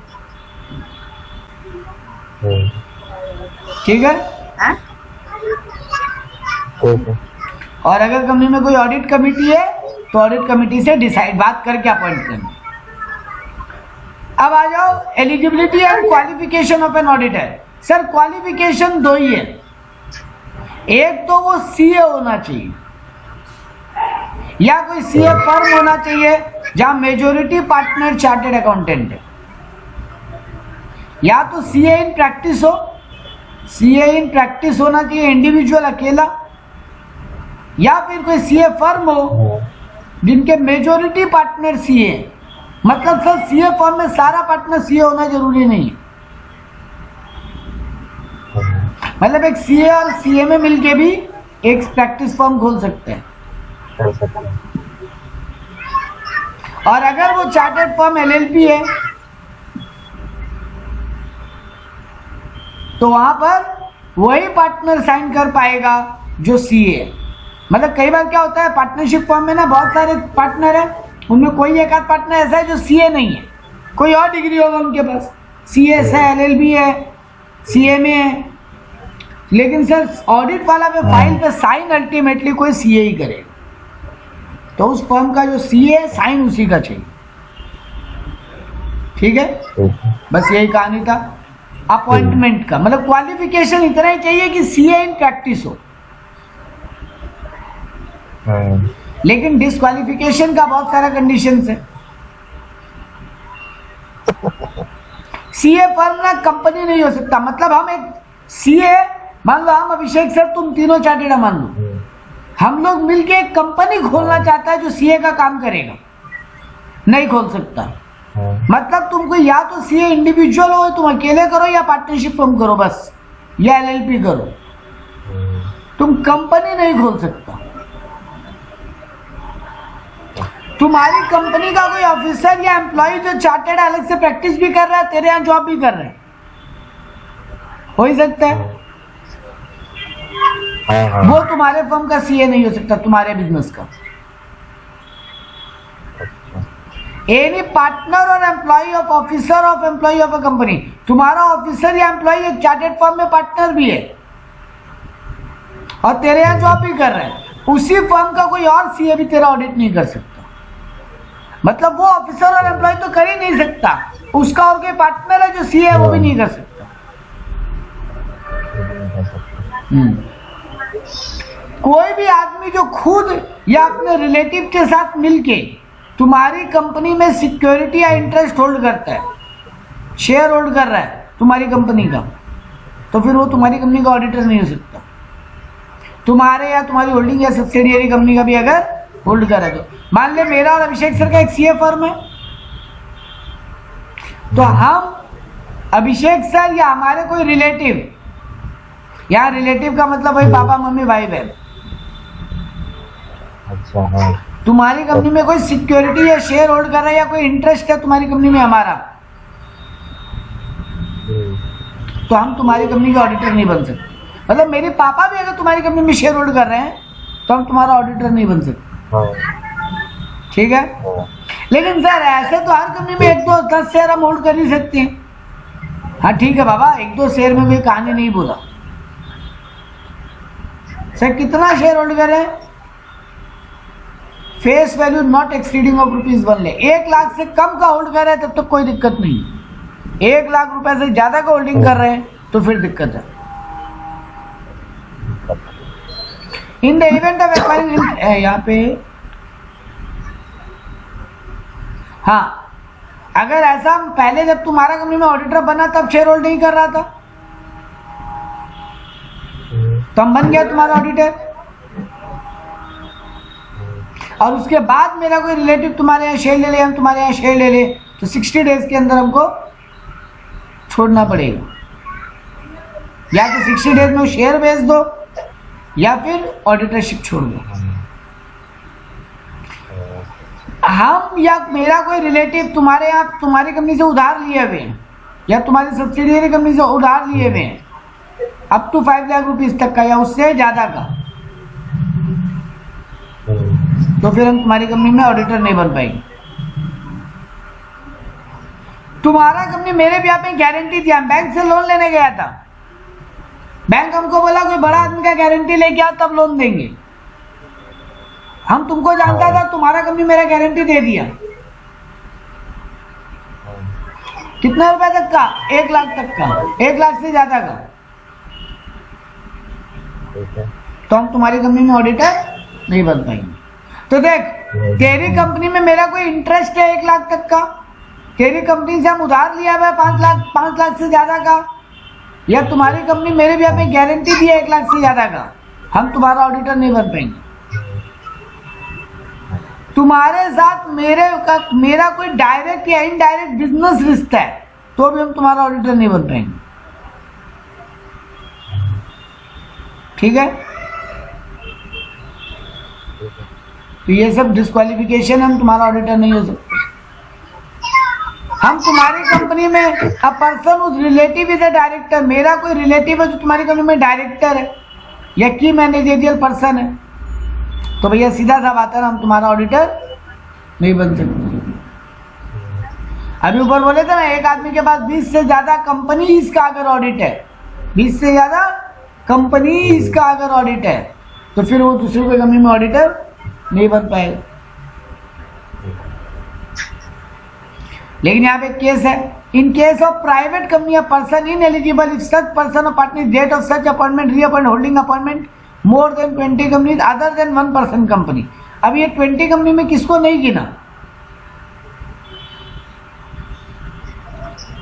S1: ठीक है। और अगर कंपनी में कोई ऑडिट कमेटी है तो ऑडिट कमेटी से डिसाइड बात करके अपॉइंट करना। अब आ जाओ eligibility and qualification of an auditor. Sir qualification दो ही है, एक तो वो सीए होना चाहिए या कोई सीए फर्म होना चाहिए जहां मेजोरिटी पार्टनर चार्टेड अकाउंटेंट है, या तो सीए इन प्रैक्टिस हो, सीए इन प्रैक्टिस होना चाहिए इंडिविजुअल अकेला, या फिर कोई सीए फर्म हो जिनके मेजोरिटी पार्टनर सीए। मतलब सर सीए फर्म में सारा पार्टनर सीए होना जरूरी नहीं है, मतलब एक सीए और सीए में मिलके भी एक प्रैक्टिस फर्म खोल सकते हैं। और अगर वो चार्टर्ड फर्म LLP है तो वहां पर वही पार्टनर साइन कर पाएगा जो सीए है। मतलब कई बार क्या होता है पार्टनरशिप फर्म में ना बहुत सारे पार्टनर है, उनमें कोई एक आध पार्टनर ऐसा है जो सीए नहीं है, कोई और डिग्री होगा उनके पास, CS है, LLB है, CMA है, लेकिन सर ऑडिट वाला पे फाइल पे साइन अल्टीमेटली कोई सीए ही करेगा, तो उस फर्म का जो सीए है साइन उसी का चाहिए। ठीक है, बस यही कहानी था अपॉइंटमेंट का। मतलब क्वालिफिकेशन इतना ही चाहिए कि सीए इन प्रैक्टिस हो, लेकिन डिस्क्वालिफिकेशन का बहुत सारा कंडीशंस है। सीए फर्म ना कंपनी नहीं हो सकता, मतलब हम एक सीए, मान लो हम अभिषेक सर तुम तीनों चार्टेड मान लो, हम लोग मिलके एक कंपनी खोलना चाहता है जो सीए का काम करेगा, नहीं खोल सकता। मतलब तुमको या तो सीए इंडिविजुअल हो, तुम अकेले करो, या पार्टनरशिप फर्म करो बस, या LLP करो, तुम कंपनी नहीं खोल सकता। तुम्हारी कंपनी का कोई ऑफिसर या एम्प्लॉय जो चार्टेड अलग से प्रैक्टिस भी कर रहा है, तेरे यहाँ जॉब भी कर रहा है, हो ही सकता है, वो तुम्हारे फर्म का सीए नहीं हो सकता, तुम्हारे बिजनेस का। एनी पार्टनर और employee of officer of employee of a company, तुम्हारा ऑफिसर या एम्प्लॉय एक चार्टेड फर्म में पार्टनर भी है और तेरे यहाँ जॉब भी कर रहा है, उसी फर्म का कोई और सीए भी तेरा ऑडिट नहीं कर सकता। मतलब वो ऑफिसर और एम्प्लॉय तो कर ही नहीं सकता, उसका और कोई पार्टनर है जो सीए है वो भी नहीं कर सकता। कोई भी आदमी जो खुद या अपने रिलेटिव के साथ मिलके तुम्हारी कंपनी में सिक्योरिटी या इंटरेस्ट होल्ड करता है, शेयर होल्ड कर रहा है तुम्हारी कंपनी का, तो फिर वो तुम्हारी कंपनी का ऑडिटर नहीं हो सकता। तुम्हारे या तुम्हारी होल्डिंग या सब्सिडियरी कंपनी का भी अगर होल्ड कर है तो। मान ले मेरा और अभिषेक सर का एक सीए फर्म है, तो हम अभिषेक सर या हमारे कोई रिलेटिव, यहाँ रिलेटिव का मतलब भाई पापा मम्मी भाई बहन,
S2: अच्छा हाँ।
S1: तुम्हारी कंपनी में कोई सिक्योरिटी या शेयर होल्ड कर रहा है या कोई इंटरेस्ट है तुम्हारी कंपनी में हमारा, तो हम तुम्हारी कंपनी के ऑडिटर नहीं बन सकते। मतलब मेरे पापा भी अगर तुम्हारी कंपनी में शेयर होल्ड कर रहे हैं तो हम तुम्हारा ऑडिटर नहीं बन सकते।
S2: हाँ।
S1: ठीक है,
S2: हाँ।
S1: लेकिन सर ऐसे तो हर कंपनी में 1-2-10 शेयर हम होल्ड कर ही सकते हैं। हाँ ठीक है बाबा, 1-2 शेयर में भी कहानी नहीं बोला। सर कितना शेयर होल्ड करें? Face value not exceeding of ₹1 ले। 1 लाख से कम का होल्ड कर रहे हैं तब तक कोई दिक्कत नहीं। 1 लाख रुपए से ज्यादा का होल्डिंग कर रहे हैं तो फिर दिक्कत है। In the event of acquiring, यहाँ पे हाँ, अगर ऐसा पहले जब तुम्हारा कंपनी में ऑडिटर बना तब शेयर होल्ड नहीं कर रहा था तो हम बन गया तुम्हारा ऑडिटर, और उसके बाद मेरा कोई रिलेटिव तुम्हारे यहाँ शेयर ले ले, हम तुम्हारे यहाँ शेयर ले ले, तो 60 डेज के अंदर हमको छोड़ना पड़ेगा। या तो 60 डेज में शेयर बेच दो या फिर ऑडिटरशिप छोड़ दो। हम या मेरा कोई रिलेटिव तुम्हारे यहाँ तुम्हारी कंपनी से उधार लिए हुए हैं या तुम्हारी सब्सिडियरी कंपनी से उधार लिए हुए हैं अप टू 5 लाख रुपीज तक का या उससे ज्यादा का, तो फिर हम तुम्हारी कंपनी में ऑडिटर नहीं बन पाएंगे। तुम्हारा कंपनी मेरे भी यहाँ पे गारंटी दिया, बैंक से लोन लेने गया था, बैंक हमको बोला कोई बड़ा आदमी का गारंटी लेके आओ तब लोन देंगे। हम तुमको जानता था, तुम्हारा कंपनी मेरा गारंटी दे दिया। कितने रुपए तक का? 1 लाख तक का, 1 लाख से ज्यादा का, तो हम तुम्हारी कंपनी में ऑडिटर नहीं बन पाएंगे। तो देख, तेरी कंपनी में मेरा कोई इंटरेस्ट है 1 लाख तक का, तेरी कंपनी से हम उधार लिया हुआ है 5 लाख से ज्यादा का, या तुम्हारी कंपनी मेरे भी यहाँ पे गारंटी दी है 1 लाख से ज्यादा का, हम तुम्हारा ऑडिटर नहीं बन पाएंगे। तुम्हारे साथ मेरा कोई डायरेक्ट या इनडायरेक्ट बिजनेस रिश्ता है तो भी हम तुम्हारा ऑडिटर नहीं बन पाएंगे। ठीक है, तो ये सब डिस्क्वालिफिकेशन, हम तुम्हारा ऑडिटर नहीं हो सकते। हम तुम्हारी कंपनी में अ पर्सन उज रिलेटिव इज अ डायरेक्टर, मेरा कोई रिलेटिव है जो तुम्हारी कंपनी में डायरेक्टर है या की मैनेजरियल पर्सन है, तो भैया सीधा सा बात है, हम तुम्हारा ऑडिटर नहीं बन सकते। अभी ऊपर बोले थे ना, एक आदमी के पास 20 से ज्यादा कंपनीज का अगर ऑडिट है, 20 से ज्यादा कंपनीज का अगर ऑडिट है, तो फिर वो दूसरी कोई कंपनी में ऑडिटर नहीं बन पाएगा। लेकिन यहाँ पे केस है, in case of private company या person ineligible if such person और partner date of such appointment reappoint holding appointment more than 20 companies other than 1 person company. अब ये 20 कंपनी में किसको नहीं गिना?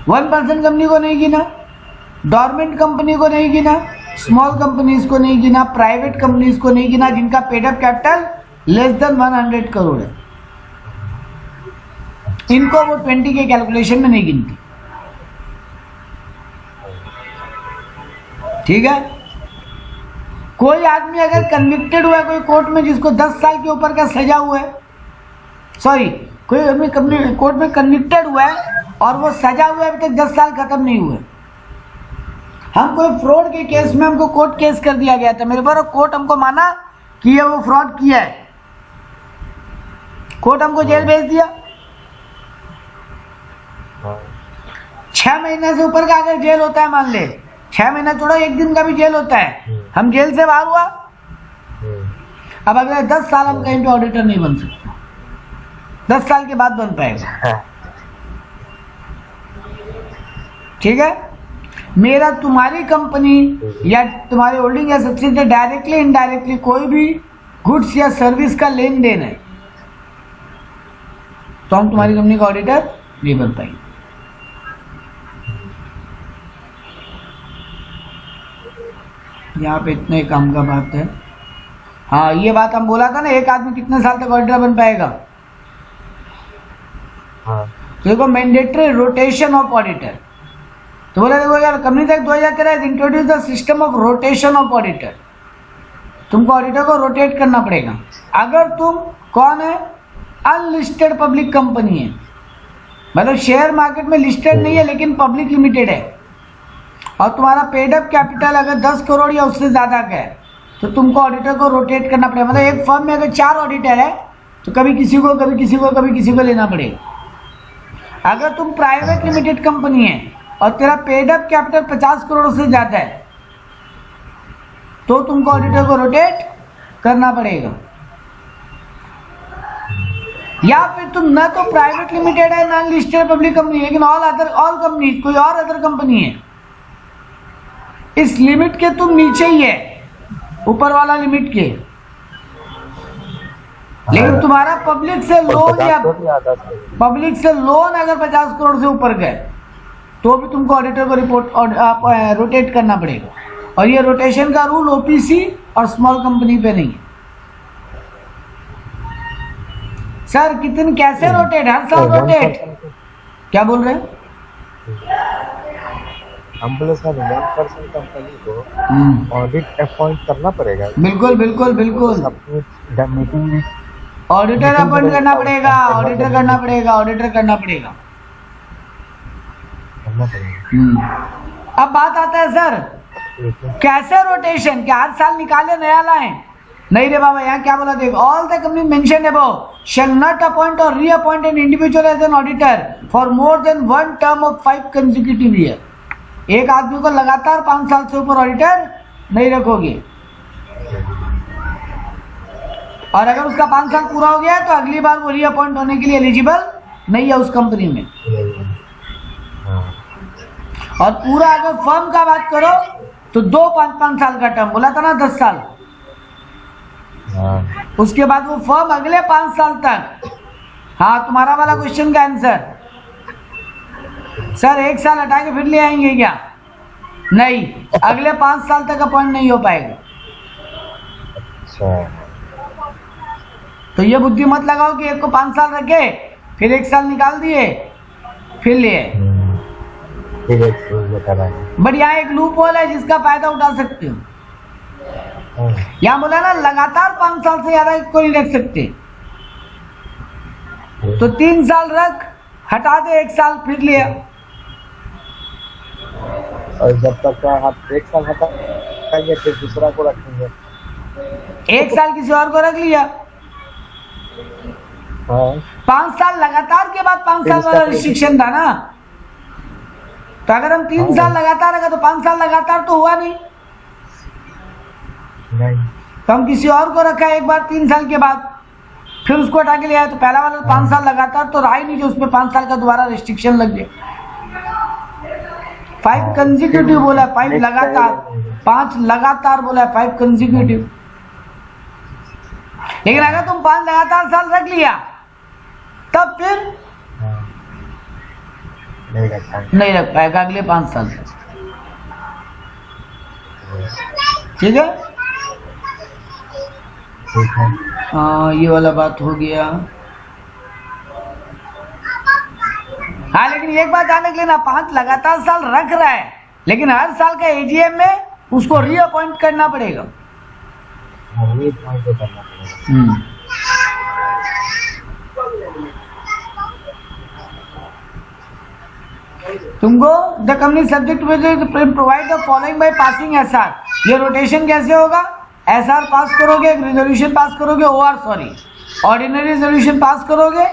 S1: 1 पर्सन कंपनी को नहीं गिना, डॉर्मेंट कंपनी को नहीं गिना, स्मॉल कंपनीज को नहीं गिना, प्राइवेट कंपनीज को नहीं गिना जिनका paid up capital less than 100 crore है, इनको वो 20 के कैलकुलेशन में नहीं गिनती। ठीक है, कोई आदमी अगर कन्विक्टेड हुआ है कोई कोर्ट में जिसको 10 साल के ऊपर का सजा हुआ है, सॉरी कोई आदमी कोर्ट में कन्विक्टेड हुआ है और वो सजा हुआ है, अभी तक 10 साल खत्म नहीं हुए, हम कोई फ्रॉड के केस में हमको कोर्ट केस कर दिया गया था, मेरे पर कोर्ट हमको माना कि ये वो फ्रॉड किया है, कोर्ट हमको जेल भेज दिया। 6 महीने से ऊपर का अगर जेल होता है, मान ले 6 महीना छोड़ो 1 दिन का भी जेल होता है, हम जेल से बाहर हुआ, अब अगले 10 साल हम कहीं पे ऑडिटर नहीं बन सकते, 10 साल के बाद बन पाएगा। ठीक है, मेरा तुम्हारी कंपनी या तुम्हारी होल्डिंग या सब्सिडियरी डायरेक्टली इनडायरेक्टली कोई भी गुड्स या सर्विस का लेन देन है तो हम तुम्हारी कंपनी का ऑडिटर नहीं बन पाएंगे। यहाँ पे इतने काम का बात है। हाँ, ये बात हम बोला था ना, एक आदमी कितने साल तक ऑडिटर बन पाएगा।
S2: हाँ
S1: तो देखो मैंडेटरी रोटेशन ऑफ ऑडिटर, तो बोला देखो यार company act 2013 introduce the system of rotation of auditor. तुमको ऑडिटर को रोटेट करना पड़ेगा। अगर तुम कौन है, अनलिस्टेड पब्लिक कंपनी है, मतलब शेयर मार्केट में लिस्टेड नहीं है लेकिन पब्लिक लिमिटेड है, और तुम्हारा पेड अप कैपिटल अगर 10 करोड़ या उससे ज्यादा का है, तो तुमको ऑडिटर को रोटेट करना पड़ेगा। मतलब एक फर्म में अगर 4 ऑडिटर है तो कभी किसी को कभी किसी को कभी किसी को लेना पड़ेगा। अगर तुम प्राइवेट लिमिटेड कंपनी है और तेरा पेड अप कैपिटल 50 करोड़ से ज्यादा है, तो तुमको ऑडिटर को रोटेट करना पड़ेगा। या फिर तुम न तो प्राइवेट लिमिटेड है नॉन लिस्टेड पब्लिक कंपनी, लेकिन ऑल कंपनी, कोई और अदर कंपनी है, इस लिमिट के तुम नीचे ही है, ऊपर वाला लिमिट के, लेकिन तुम्हारा पब्लिक से लोन या पब्लिक से लोन अगर 50 करोड़ से ऊपर गए तो भी तुमको ऑडिटर को रोटेट करना पड़ेगा। और ये रोटेशन का रूल ओपीसी और स्मॉल कंपनी पे नहीं है। सर कितने कैसे रोटेट, हर साल रोटेट, क्या बोल रहे हैं?
S2: हम बोले सर 1% कंपनी को ऑडिट अपॉइंट करना पड़ेगा।
S1: बिल्कुल बिल्कुल बिल्कुल,
S2: मीटिंग
S1: ऑडिटर अपॉइंट करना पड़ेगा, ऑडिटर करना पड़ेगा, ऑडिटर करना पड़ेगा। अब बात आता है सर कैसे रोटेशन, क्या हर साल निकाले नया लाए? नहीं रे बाबा, यहाँ क्या बोला देख, all the company mention above shall not appoint or reappoint an individual as an auditor for more than one term of 5 consecutive year। एक आदमी को लगातार 5 साल से ऊपर ऑडिटर नहीं रखोगे, और अगर उसका 5 साल पूरा हो गया है तो अगली बार वो रीअपॉइंट होने के लिए एलिजिबल नहीं है उस कंपनी में। और पूरा अगर फर्म का बात करो तो 2-5 साल का टर्म बोला था ना, 10 साल, उसके बाद वो फर्म अगले 5 साल तक। हाँ, तुम्हारा वाला क्वेश्चन का आंसर सर 1 साल हटा के फिर ले आएंगे क्या? नहीं, अगले 5 साल तक अपॉइंट नहीं हो पाएगा। तो ये बुद्धि मत लगाओ कि एक को 5 साल रखे फिर 1 साल निकाल दिए फिर ले आए। बट यहाँ एक लूप होल है जिसका फायदा उठा सकते हो। यहाँ बोला ना लगातार 5 साल से ज्यादा कोई नहीं रख सकते, तो 3 साल रख, हटा दे 1 साल फिर लिया।
S2: और जब तक आप 1 साल हटाएंगे फिर दूसरा को रखेंगे,
S1: 1 साल किसी और को रख लिया। 5 साल लगातार के बाद 5 साल वाला रिस्ट्रिक्शन था ना, तो अगर हम 3 साल लगातार रखा तो 5 साल लगातार तो हुआ नहीं, तो हम किसी और को रखा एक बार 3 साल के बाद, फिर उसको हटा के ले आए, तो पहला वाला 5 साल लगातार तो रहा ही नहीं, जो उसमें 5 साल का दोबारा रिस्ट्रिक्शन लग गया। 5 कंसेक्यूटिव बोला है, 5 लगातार, 5 लगातार बोला है, 5 कंसेक्यूटिव। लेकिन अगर तुम 5 लगातार साल रख लिया तब फिर नहीं रख पाएगा अगले 5 साल तक। ठीक है, ये वाला बात हो गया। हाँ, लेकिन एक बात ध्यान रख लेना, 5 लगातार साल रख रहा है लेकिन हर साल का एजीएम में उसको रीअपॉइंट करना पड़ेगा। तुमको the company subject provide the following by passing SR. ये रोटेशन कैसे होगा? एसआर पास करोगे, एक रेजोल्यूशन पास करोगे, ऑर्डिनरी रेजोल्यूशन पास करोगे,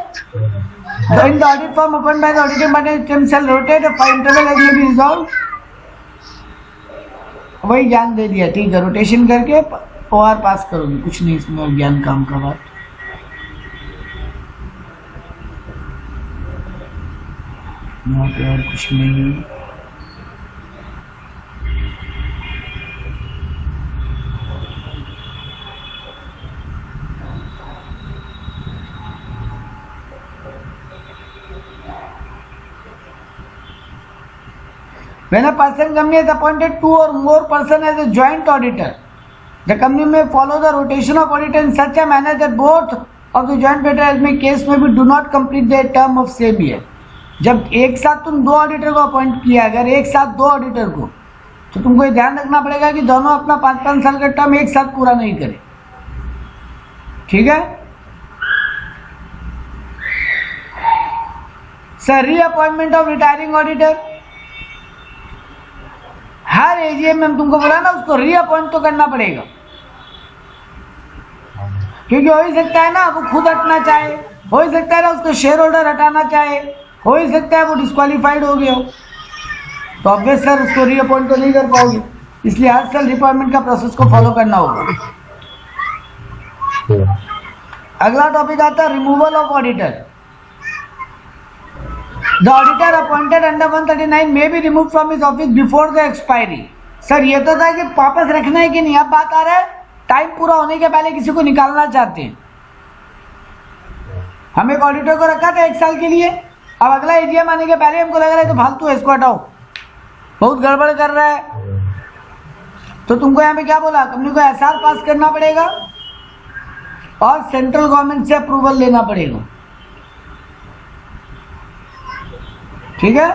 S1: in the audit firm open by the auditing body shall rotate interval as may be resolve. वही ज्ञान दे दिया, ठीक है, रोटेशन करके ओआर पास करोगे, कुछ नहीं इसमें और ज्ञान काम का बात। यहाँ पे और कुछ नहीं है। When a person company has appointed 2 or more person as a joint auditor, the company में follow the rotation of auditor in such a manner that both of the joint venture में केस में भी do not complete the term of same year. जब एक साथ तुम 2 ऑडिटर को अपॉइंट किया, अगर एक साथ 2 ऑडिटर को, तो तुमको ये ध्यान रखना पड़ेगा कि दोनों अपना 5-5 साल का टर्म एक साथ पूरा नहीं करें। ठीक है sir. Reappointment of retiring auditor, her AGM में तुमको बोला ना, उसको रीअपॉइंट तो करना पड़ेगा, क्योंकि हो ही सकता है ना वो खुद हटना चाहे, हो ही सकता है ना उसको शेयर होल्डर हटाना चाहे, हो ही सकता है वो डिस्क्वालीफाइड हो गया हो, तो ऑब्वियस सर उसको रीअपॉइंट तो नहीं कर पाओगे। इसलिए हर साल रिअपॉइंटमेंट का प्रोसेस को फॉलो करना होगा। अगला टॉपिक आता है removal of auditor. The auditor appointed under 139 may be remove from his office before the expiry. Sir ये तो था कि वापस रखना है कि नहीं, अब बात आ रहा है टाइम पूरा होने के पहले किसी को निकालना चाहते हैं। हम एक ऑडिटर को रखा था 1 साल के लिए, अब अगला एजीएम आने के पहले हमको लग रहा है तो फालतू है, इसको हटाओ, बहुत गड़बड़ कर रहा है। तो तुमको यहाँ पे क्या बोला, कंपनी को एसआर पास करना पड़ेगा और सेंट्रल गवर्नमेंट से अप्रूवल लेना पड़ेगा। ठीक है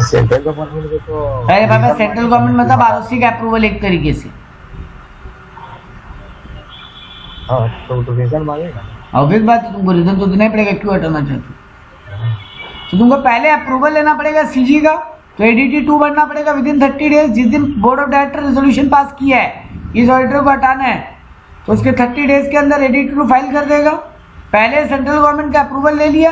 S2: सेंट्रल गवर्नमेंट को तो,
S1: अरे बाबा सेंट्रल गवर्नमेंट मतलब आरओसी का अप्रूवल एक तरीके से।
S2: हाँ तो रीजन मांगेगा,
S1: ऑब्वियस बात है, तुमको रीजन तो देना ही पड़ेगा क्यों हटाना चाहते हो। तो तुमको पहले अप्रूवल लेना पड़ेगा सीजी का, तो एडीटी 2 बनना पड़ेगा विद इन 30 डेज। जिस दिन board of director resolution pass किया है इस ऑडिटर को हटाना है, तो उसके 30 डेज के अंदर एडीटी 2 फाइल कर देगा। पहले सेंट्रल गवर्नमेंट का अप्रूवल ले लिया,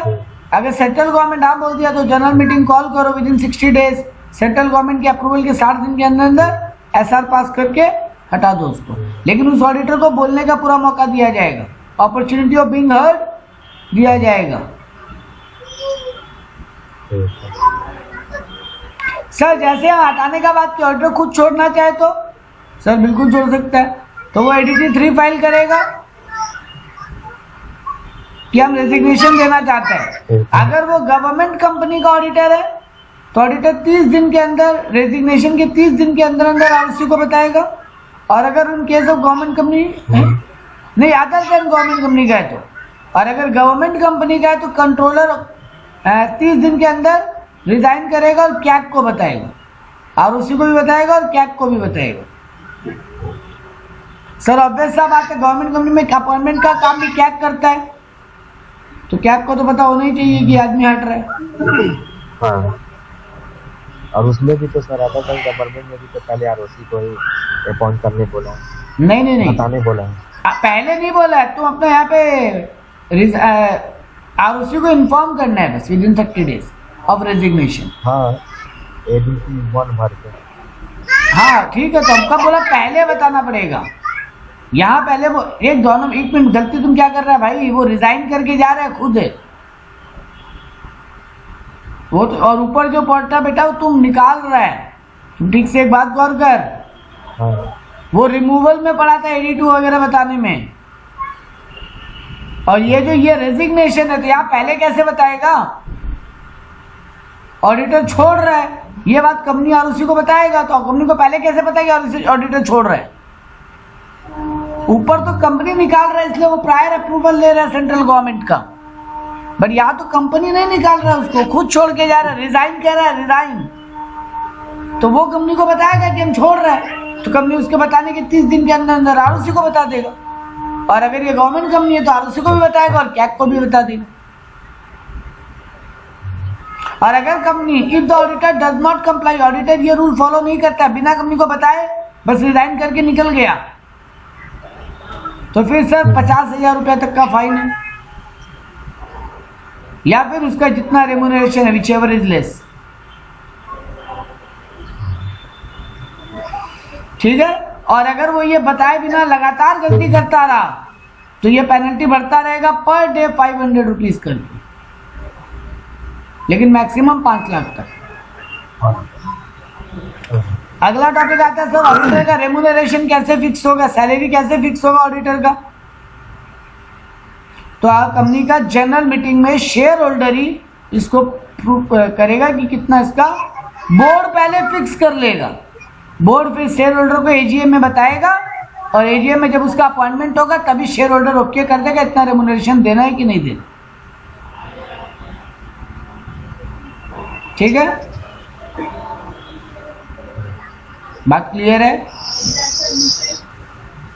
S1: अगर सेंट्रल गवर्नमेंट हाँ बोल दिया तो जनरल मीटिंग कॉल करो with in 60 days. Central government के अप्रूवल के 60 दिन के अंदर अंदर एसआर पास करके हटा दो उसको। लेकिन उस ऑडिटर को बोलने का पूरा मौका दिया जाएगा, अपॉर्चुनिटी ऑफ बीइंग हर्ड दिया जाएगा। सर जैसे हम हटाने का बात की, ऑडिटर खुद छोड़ना चाहे तो सर बिल्कुल छोड़ सकता है, तो वो एडीटी 3 फाइल करेगा कि हम रेजिग्नेशन देना चाहते हैं। अगर वो गवर्नमेंट कंपनी का ऑडिटर है तो ऑडिटर 30 दिन के अंदर, रेजिग्नेशन के 30 दिन के अंदर अंदर आरओसी को बताएगा। और अगर उन केस ऑफ गवर्नमेंट कंपनी नहीं, अदर देन गवर्नमेंट कंपनी का है तो, और अगर गवर्नमेंट कंपनी का है तो कंट्रोलर 30 दिन के अंदर रिजाइन करेगा और कैग को बताएगा, आरओसी को भी बताएगा और कैग को भी बताएगा। सर ऑब्वियस सा बात है, गवर्नमेंट कंपनी में अपॉइंटमेंट का काम भी कैग करता है, तो कैग को तो पता होना ही चाहिए कि आदमी हट रहा है।
S2: हाँ और उसमें भी तो सर आता था गवर्नमेंट में भी तो पहले आरओसी को ही अपॉइंट करने बोला है।
S1: नहीं
S2: बताने बोला है,
S1: पहले नहीं बोला है, तुम अपने यहाँ पे आरओसी को इन्फॉर्म करना है बस with in 30 days of resignation.
S2: हाँ एडीटी 1 भर के।
S1: हाँ ठीक है, तो हमका बोला पहले बताना पड़ेगा। यहाँ पहले वो एक मिनट, गलती तुम क्या कर रहा है भाई, वो रिजाइन करके जा रहा है खुद है वो तो, और ऊपर जो पड़ता बेटा वो तुम निकाल रहा है। तुम ठीक से एक बात गौर कर,
S2: हाँ
S1: वो रिमूवल में पड़ा था एडी 2 वगैरह बताने में, और ये जो ये रेजिग्नेशन है तो यहाँ पहले कैसे बताएगा, ऑडिटर छोड़ रहा है, ये बात कंपनी आरओसी को बताएगा, तो कंपनी को पहले कैसे बताएगा ऑडिटर छोड़ रहा है। ऊपर तो कंपनी निकाल रहा है इसलिए वो प्रायर अप्रूवल ले रहा है सेंट्रल गवर्नमेंट का, बट यहाँ तो कंपनी नहीं निकाल रहा है उसको, खुद छोड़ के जा रहा है, रिजाइन कह रहा है, रिजाइन। तो वो कंपनी को बताएगा कि हम छोड़ रहे हैं, तो कंपनी उसके बताने के 30 दिन के अंदर अंदर आरओसी को बता देगा, और अगर ये गवर्नमेंट कंपनी है तो आरओसी को भी बताएगा और कैग को भी बता देगा। और अगर company if the auditor does not comply, auditor ये रूल फॉलो नहीं करता, बिना कंपनी को बताए बस रिजाइन करके निकल गया, तो फिर सर 50,000 रुपया तक का फाइन है, या फिर उसका जितना रेम्यूनरेशन है व्हिचएवर इज लेस। ठीक है, और अगर वो ये बताए बिना लगातार गलती करता रहा तो ये पेनल्टी बढ़ता रहेगा पर डे 500 रुपीज करके, लेकिन मैक्सिमम 5 लाख तक। अगला टॉपिक आता है सर ऑडिटर का रेम्यूनरेशन कैसे फिक्स होगा, सैलरी कैसे फिक्स होगा ऑडिटर का। तो कंपनी का जनरल मीटिंग में शेयर होल्डर ही इसको प्रूव करेगा कि कितना इसका, बोर्ड पहले फिक्स कर लेगा, बोर्ड फिर शेयर होल्डर को एजीएम में बताएगा और एजीएम में जब उसका अपॉइंटमेंट होगा तभी शेयर होल्डर ओके कर देगा इतना रेमुनरेशन देना है कि नहीं देना। ठीक है, बात क्लियर है?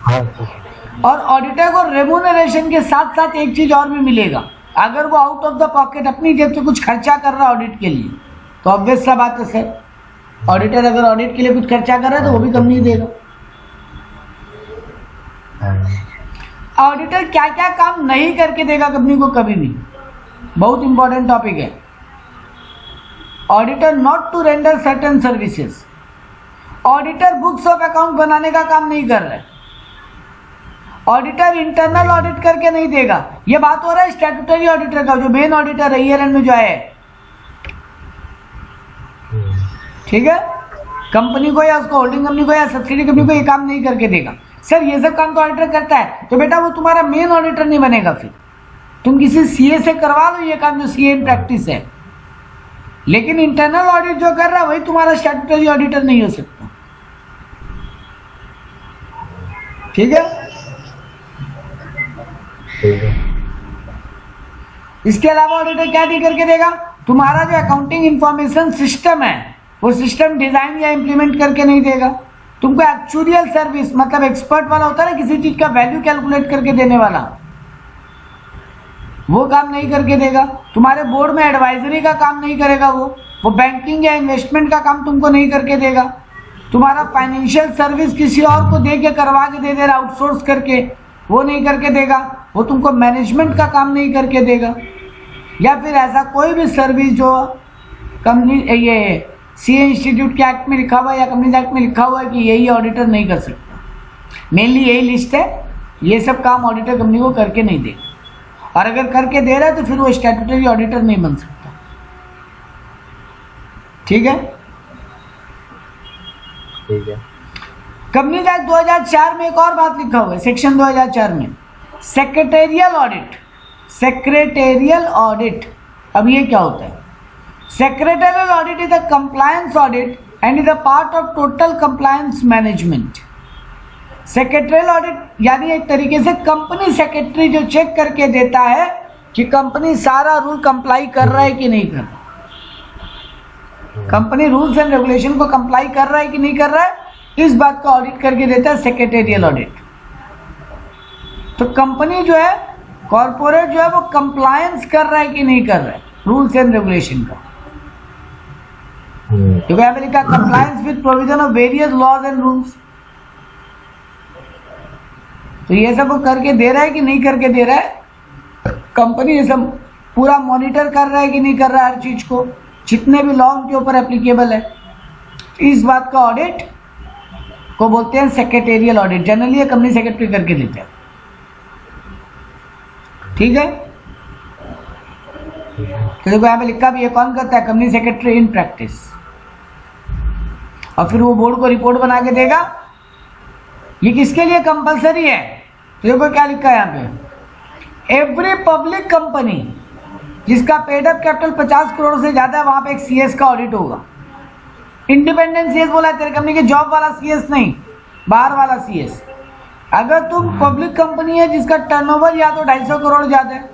S2: हाँ ठीक है।
S1: और ऑडिटर को रेमुनरेशन के साथ साथ एक चीज और भी मिलेगा, अगर वो आउट ऑफ द पॉकेट अपनी जेब से कुछ खर्चा कर रहा है ऑडिट के लिए तो ऑब्वियस सा बात है सर, ऑडिटर अगर ऑडिट के लिए कुछ खर्चा कर रहा है तो वो भी कंपनी देगा। ऑडिटर क्या क्या काम नहीं करके देगा कंपनी को कभी भी, बहुत इंपॉर्टेंट टॉपिक है। Auditor not to render certain services, auditor books of account बनाने का काम नहीं कर रहा है, ऑडिटर इंटरनल ऑडिट करके नहीं देगा। ये बात हो रहा है स्टैट्यूटरी ऑडिटर का, जो मेन ऑडिटर है ईयर एंड में जो है, ठीक है, कंपनी को या उसको होल्डिंग कंपनी को या सब्सिडी कंपनी को ये काम नहीं करके देगा। सर ये सब काम तो ऑडिटर करता है, तो बेटा वो तुम्हारा मेन ऑडिटर नहीं बनेगा, फिर तुम किसी सीए से करवा लो ये काम जो सीए इन प्रैक्टिस है, लेकिन इंटरनल ऑडिट जो कर रहा है वही तुम्हारा स्टैट्यूटरी ऑडिटर नहीं हो सकता। ठीक है, इसके अलावा ऑडिटर क्या नहीं करके देगा, तुम्हारा जो अकाउंटिंग इंफॉर्मेशन सिस्टम है वो सिस्टम डिजाइन या इंप्लीमेंट करके नहीं देगा। तुमको एक्चुअरियल सर्विस मतलब एक्सपर्ट वाला होता है ना, किसी चीज का वैल्यू कैलकुलेट करके देने वाला, वो काम नहीं करके देगा। तुम्हारे बोर्ड में एडवाइजरी का काम नहीं करेगा वो बैंकिंग या इन्वेस्टमेंट का काम तुमको नहीं करके देगा। तुम्हारा फाइनेंशियल सर्विस किसी और को दे के करवा के दे रहा आउटसोर्स करके, वो नहीं करके देगा। वो तुमको मैनेजमेंट का काम नहीं करके देगा, या फिर ऐसा कोई भी सर्विस जो कंपनी ये सीए इंस्टीट्यूट के एक्ट में लिखा हुआ है या कंपनी एक्ट में लिखा हुआ है कि यही ऑडिटर नहीं कर सकता। मेनली यही लिस्ट है, ये सब काम ऑडिटर कंपनी को करके नहीं देगा, और अगर करके दे रहा है तो फिर वो स्टैट्यूटरी ऑडिटर नहीं बन सकता। ठीक है,
S2: ठीक है।
S1: कंपनी एक्ट 2004 में एक और बात लिखा हुआ है, सेक्शन 2004 में सेक्रेटेरियल ऑडिट। सेक्रेटेरियल ऑडिट, अब ये क्या होता है? Secretarial audit is a compliance audit and is a part of total compliance management. Secretarial audit यानी एक तरीके से कंपनी सेक्रेटरी जो चेक करके देता है कि कंपनी सारा रूल कंप्लाई कर रहा है कि नहीं कर रहा, कंपनी रूल्स एंड रेगुलेशन को कंप्लाई कर रहा है कि नहीं कर रहा है, इस बात का ऑडिट करके देता है सेक्रेटेरियल ऑडिट। तो कंपनी जो है, कॉर्पोरेट जो है, वो कंप्लायंस कर रहा है कि नहीं कर रहा है रूल्स एंड रेगुलेशन का, क्योंकि यहाँ पे लिखा compliance with provision of various laws and rules. तो ये सब वो करके दे रहा है कि नहीं करके दे रहा है, कंपनी ये सब पूरा मॉनिटर कर रहा है कि नहीं कर रहा है हर चीज को, जितने भी लॉ उनके ऊपर एप्लीकेबल है। इस बात का ऑडिट को बोलते हैं सेक्रेटेरियल ऑडिट। जनरली ये कंपनी सेक्रेटरी करके देते हैं। ठीक है, तो देखो यहाँ पे लिखा भी, ये कौन करता है? Company secretary in practice. और फिर वो बोर्ड को रिपोर्ट बना के देगा। ये किसके लिए कंपलसरी है? तो देखो क्या लिखा है यहाँ पे, एवरी पब्लिक कंपनी जिसका पेड अप कैपिटल 50 करोड़ से ज्यादा है, वहां पे एक सीएस का ऑडिट होगा। इंडिपेंडेंट सीएस बोला है, तेरे कंपनी के जॉब वाला सीएस नहीं, बाहर वाला सीएस। अगर तुम पब्लिक कंपनी है जिसका टर्नओवर या तो 250 करोड़ ज्यादा है,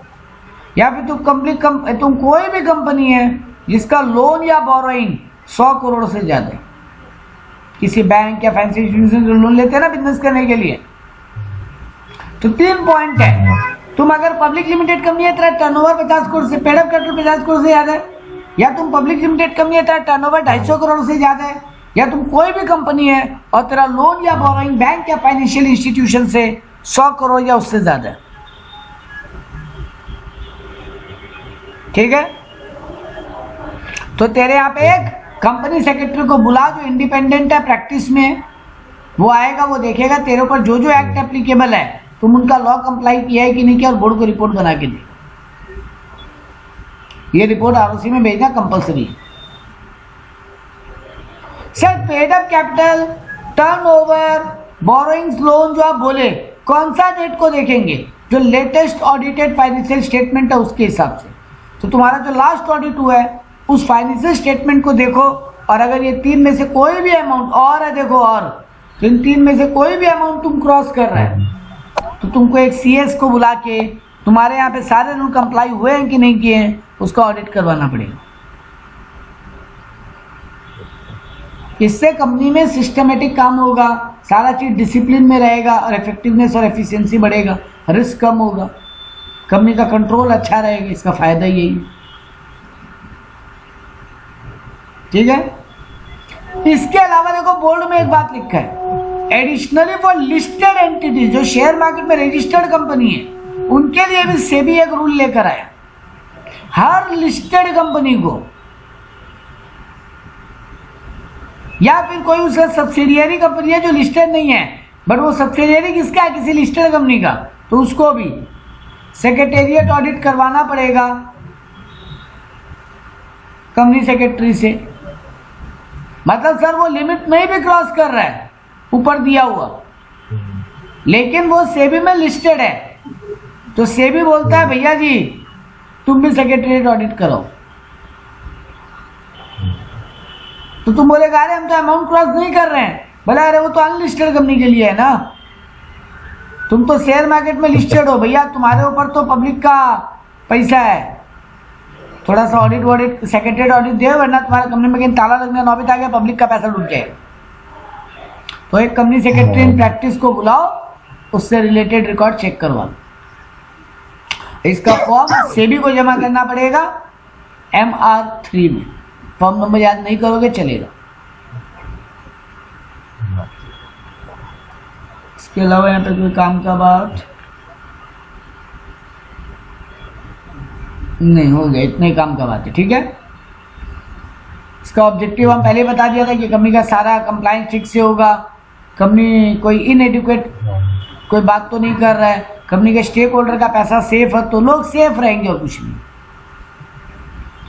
S1: या फिर तुम कोई भी कंपनी है जिसका लोन या बोरोइंग 100 करोड़ से ज्यादा है, किसी बैंक या फाइनेंशियल इंस्टीट्यूशन से लोन लेते हैं ना बिजनेस करने के लिए, तो 3 पॉइंट है। तुम अगर पब्लिक लिमिटेड कंपनी है, तेरा टर्नओवर 50 करोड़ से, पेड अप कैपिटल 50 करोड़ से ज्यादा है, या तुम पब्लिक लिमिटेड कंपनी है, तेरा टर्नओवर 250 करोड़ से ज्यादा है, या तुम कोई भी कंपनी है और तेरा लोन या बोरोइंग बैंक या फाइनेंशियल इंस्टीट्यूशन से 100 करोड़ या उससे ज्यादा है। ठीक है, तो तेरे यहाँ पे एक कंपनी सेक्रेटरी को बुला जो इंडिपेंडेंट है, प्रैक्टिस में वो आएगा, वो देखेगा तेरे ऊपर जो जो एक्ट एप्लीकेबल है तुम उनका लॉ कंप्लाई किया है कि नहीं किया, और बोर्ड को रिपोर्ट बना के दे। ये रिपोर्ट आरओसी में भेजना कंपलसरी है। Sir paid up capital, turnover, borrowings, loan जो आप बोले, कौन सा डेट को देखेंगे? जो लेटेस्ट ऑडिटेड फाइनेंशियल स्टेटमेंट है उसके हिसाब से। तो तुम्हारा जो लास्ट ऑडिट हुआ है उस फाइनेंशियल स्टेटमेंट को देखो, और अगर ये 3 में से कोई भी अमाउंट और है देखो और, तो इन तीन में से कोई भी अमाउंट तुम क्रॉस कर रहे हैं तो तुमको एक सीएस को बुला के तुम्हारे यहाँ पे सारे रूल कंप्लाई हुए हैं कि नहीं किए हैं उसका ऑडिट करवाना पड़ेगा। इससे कंपनी में सिस्टमेटिक काम होगा, सारा चीज डिसिप्लिन में रहेगा और इफेक्टिवनेस और एफिशिएंसी बढ़ेगा, रिस्क कम होगा, कंपनी का कंट्रोल अच्छा रहेगा। इसका फायदा यही है। ठीक है। इसके अलावा देखो बोर्ड में एक बात लिखा है, एडिशनली फॉर लिस्टेड एंटिटीज, जो शेयर मार्केट में रजिस्टर्ड कंपनी है उनके लिए भी सेबी एक रूल लेकर आया। हर लिस्टेड कंपनी को या फिर कोई उसका सब्सिडियरी कंपनी है जो लिस्टेड नहीं है बट वो सब्सिडियरी किसका है, किसी लिस्टेड कंपनी का, तो उसको भी सेक्रेटेरिएट ऑडिट करवाना पड़ेगा कंपनी सेक्रेटरी से। मतलब सर वो लिमिट नहीं भी क्रॉस कर रहा है ऊपर दिया हुआ, लेकिन वो सेबी में लिस्टेड है, तो सेबी बोलता है भैया जी तुम भी सेक्रेटेरिएट ऑडिट करो। तो तुम बोलेगा अरे हम तो अमाउंट क्रॉस नहीं कर रहे हैं, बोला अरे वो तो अनलिस्टेड कंपनी के लिए है ना, तुम तो शेयर मार्केट में लिस्टेड हो भैया, तुम्हारे ऊपर तो पब्लिक का पैसा है, थोड़ा सा ऑडिट सेक्रेटरी ऑडिट दे, वरना तुम्हारे कंपनी में कहीं ताला लगने नौबत आ गया, पब्लिक का पैसा लुट जाएगा। तो एक कंपनी सेक्रेटरी इन प्रैक्टिस को बुलाओ, उससे रिलेटेड रिकॉर्ड चेक करवाओ। इसका फॉर्म सेबी को जमा करना पड़ेगा MR3 में। फॉर्म नंबर याद नहीं करोगे चलेगा। इसके अलावा यहाँ पे कोई काम का बात नहीं, हो गया, इतने ही काम का बात है। ठीक है। इसका ऑब्जेक्टिव हम पहले बता दिया था कि कंपनी का सारा कंप्लायंस ठीक से होगा, कंपनी कोई इनएडिक्वेट कोई बात तो नहीं कर रहा है, कंपनी के स्टेक होल्डर का पैसा सेफ है तो लोग सेफ रहेंगे और कुछ नहीं।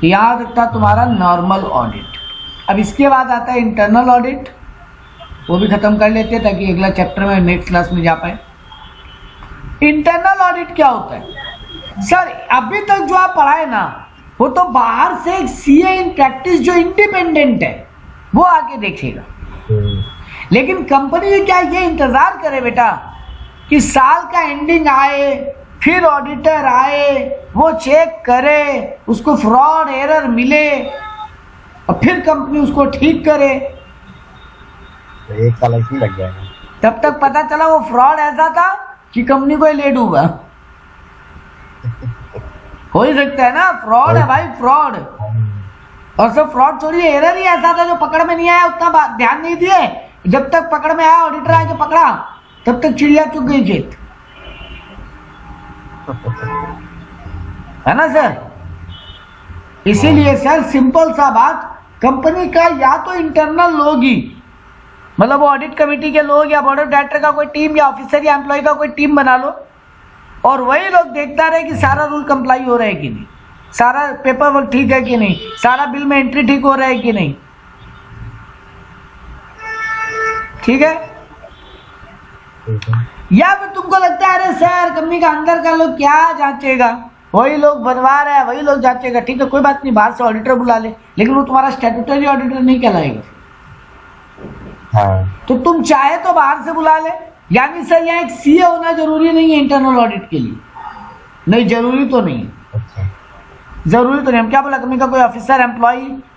S1: तो यहाँ तक था तुम्हारा नॉर्मल ऑडिट। अब इसके बाद आता है इंटरनल ऑडिट, वो भी खत्म कर लेते हैं ताकि अगला चैप्टर में नेक्स्ट क्लास में जा पाए। इंटरनल ऑडिट क्या होता है सर? अभी तक जो आप पढ़ाए ना वो तो बाहर से एक सीए इन प्रैक्टिस जो इंडिपेंडेंट है वो आके देखेगा, लेकिन कंपनी क्या ये इंतजार करे बेटा कि साल का एंडिंग आए, फिर ऑडिटर आए, वो चेक करे, उसको फ्रॉड एरर मिले और फिर कंपनी उसको ठीक करे?
S2: एक साल ऐसे ही लग जाएगा।
S1: तब तक पता चला वो फ्रॉड ऐसा था कि कंपनी को ले डूबा। हो ही सकता है ना, फ्रॉड है भाई, फ्रॉड। और सब फ्रॉड छोड़िए, एरर ही ऐसा था जो पकड़ में नहीं आया, उतना ध्यान नहीं दिए, जब तक पकड़ में आया ऑडिटर आके पकड़ा तब तक चिड़िया चुग गई खेत, है ना सर? इसीलिए सर सिंपल सा बात, कंपनी का या तो इंटरनल लोग ही, मतलब वो ऑडिट कमेटी के लोग या बोर्ड ऑफ डायरेक्टर का कोई टीम या ऑफिसर या एम्प्लॉय का कोई टीम बना लो और वही लोग देखता रहे कि सारा रूल कंप्लाई हो रहा है कि नहीं, सारा पेपर वर्क ठीक है कि नहीं, सारा बिल में एंट्री ठीक हो रहा है कि नहीं। ठीक है। या फिर तुमको लगता है अरे सर कंपनी का अंदर का लोग क्या जांचेगा, वही लोग बनवा रहे हैं वही लोग जांचेगा, ठीक है कोई बात नहीं, बाहर से ऑडिटर बुला ले, लेकिन वो तुम्हारा स्टैट्यूटरी ऑडिटर नहीं कहलाएगा।
S2: हाँ।
S1: तो तुम चाहे तो बाहर से बुला ले, यानी सर यहाँ एक सीए होना जरूरी नहीं है इंटरनल ऑडिट के लिए, नहीं जरूरी तो नहीं है।
S2: अच्छा।
S1: जरूरी तो नहीं, हम क्या बोला, कंपनी का कोई officer, employee,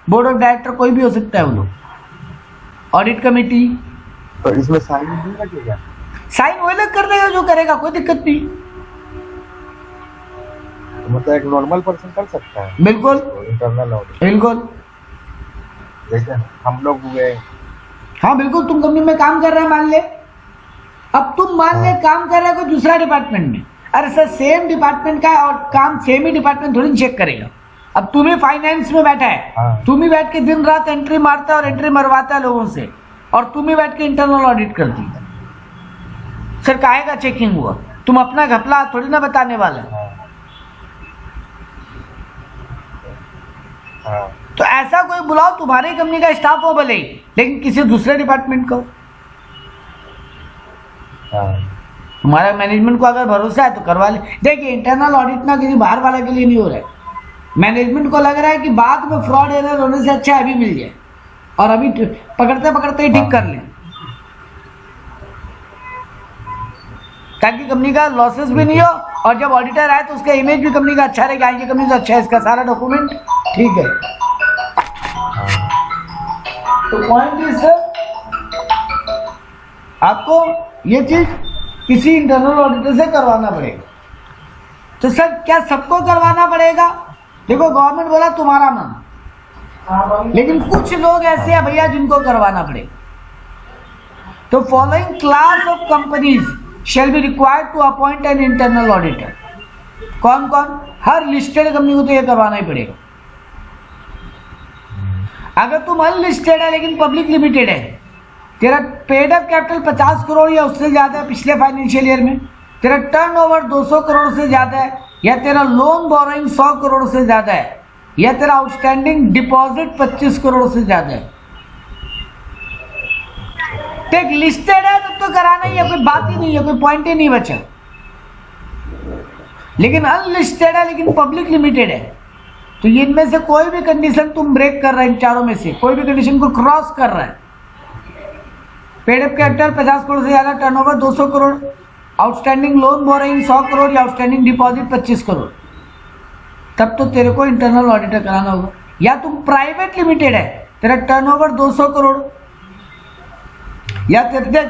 S1: board of director कोई भी हो सकता है वो लोग, ऑडिट कमेटी।
S2: तो इसमें साइन नहीं लगेगा?
S1: साइन वही लोग कर देगा जो करेगा, कोई दिक्कत नहीं।
S2: मतलब एक नॉर्मल पर्सन कर सकता है?
S1: बिल्कुल
S2: इंटरनल ऑडिट,
S1: बिल्कुल।
S2: जैसे हम लोग हुए।
S1: हाँ बिल्कुल, तुम कंपनी में काम कर रहे हैं मान ले, अब तुम मान ले काम कर रहे हो कोई दूसरा डिपार्टमेंट में, अरे सर सेम डिपार्टमेंट का है और काम सेम ही डिपार्टमेंट थोड़ी चेक करेगा। अब तुम ही फाइनेंस में बैठा है,
S2: हाँ।
S1: तुम ही बैठ के दिन रात एंट्री मारता है और एंट्री मरवाता है लोगों से, और तुम ही बैठ के इंटरनल ऑडिट करती है। सर काहे का चेकिंग हुआ, तुम अपना घपला थोड़ी ना बताने वाले।
S2: हाँ।
S1: तो ऐसा कोई बुलाओ, तुम्हारी कंपनी का स्टाफ हो भले ही, लेकिन किसी दूसरे डिपार्टमेंट का हो। तुम्हारा मैनेजमेंट को अगर भरोसा है तो करवा ले। देखिए इंटरनल ऑडिट ना किसी बाहर वाले के लिए नहीं हो रहा है, मैनेजमेंट को लग रहा है कि बाद में फ्रॉड एरर होने से अच्छा अभी मिल जाए और अभी पकड़ते पकड़ते ही ठीक कर लें। ताकि कंपनी का लॉसेस भी नहीं हो, और जब ऑडिटर आए तो उसका इमेज भी कंपनी का अच्छा रहेगा, ये कंपनी से अच्छा है, इसका सारा डॉक्यूमेंट ठीक है। तो पॉइंट इज सर, आपको ये चीज किसी इंटरनल ऑडिटर से करवाना पड़ेगा। तो सर क्या सबको करवाना पड़ेगा? देखो गवर्नमेंट बोला तुम्हारा मन, लेकिन कुछ लोग ऐसे हैं भैया जिनको करवाना पड़ेगा। तो following class of companies shall be required to appoint an internal auditor. कौन कौन? हर लिस्टेड कंपनी को तो ये करवाना ही पड़ेगा। अगर तुम अनलिस्टेड है लेकिन पब्लिक लिमिटेड है, तेरा पेड अप कैपिटल 50 करोड़ या उससे ज्यादा है पिछले फाइनेंशियल ईयर में, तेरा टर्नओवर 200 करोड़ से ज्यादा है, या तेरा लोन बोरोइंग 100 करोड़ से ज्यादा है, या तेरा आउटस्टैंडिंग डिपॉजिट 25 करोड़ से ज्यादा है, तो लिस्टेड है तो कराना ही है, कोई बात ही नहीं है, कोई पॉइंट ही नहीं बचा। लेकिन अनलिस्टेड है लेकिन पब्लिक लिमिटेड है, तो ये इनमें से कोई भी कंडीशन तुम ब्रेक कर रहे हैं, इन चारों में से कोई भी कंडीशन को क्रॉस कर रहा है, पेड अप कैपिटल 50 करोड़ से ज्यादा, turnover 200 crore, outstanding loan borrowing 100 crore या आउटस्टैंडिंग डिपॉजिट 25 करोड़, तब तो तेरे को इंटरनल ऑडिटर कराना होगा। या तुम प्राइवेट लिमिटेड है, तेरा टर्नओवर 200 करोड़, या तेरे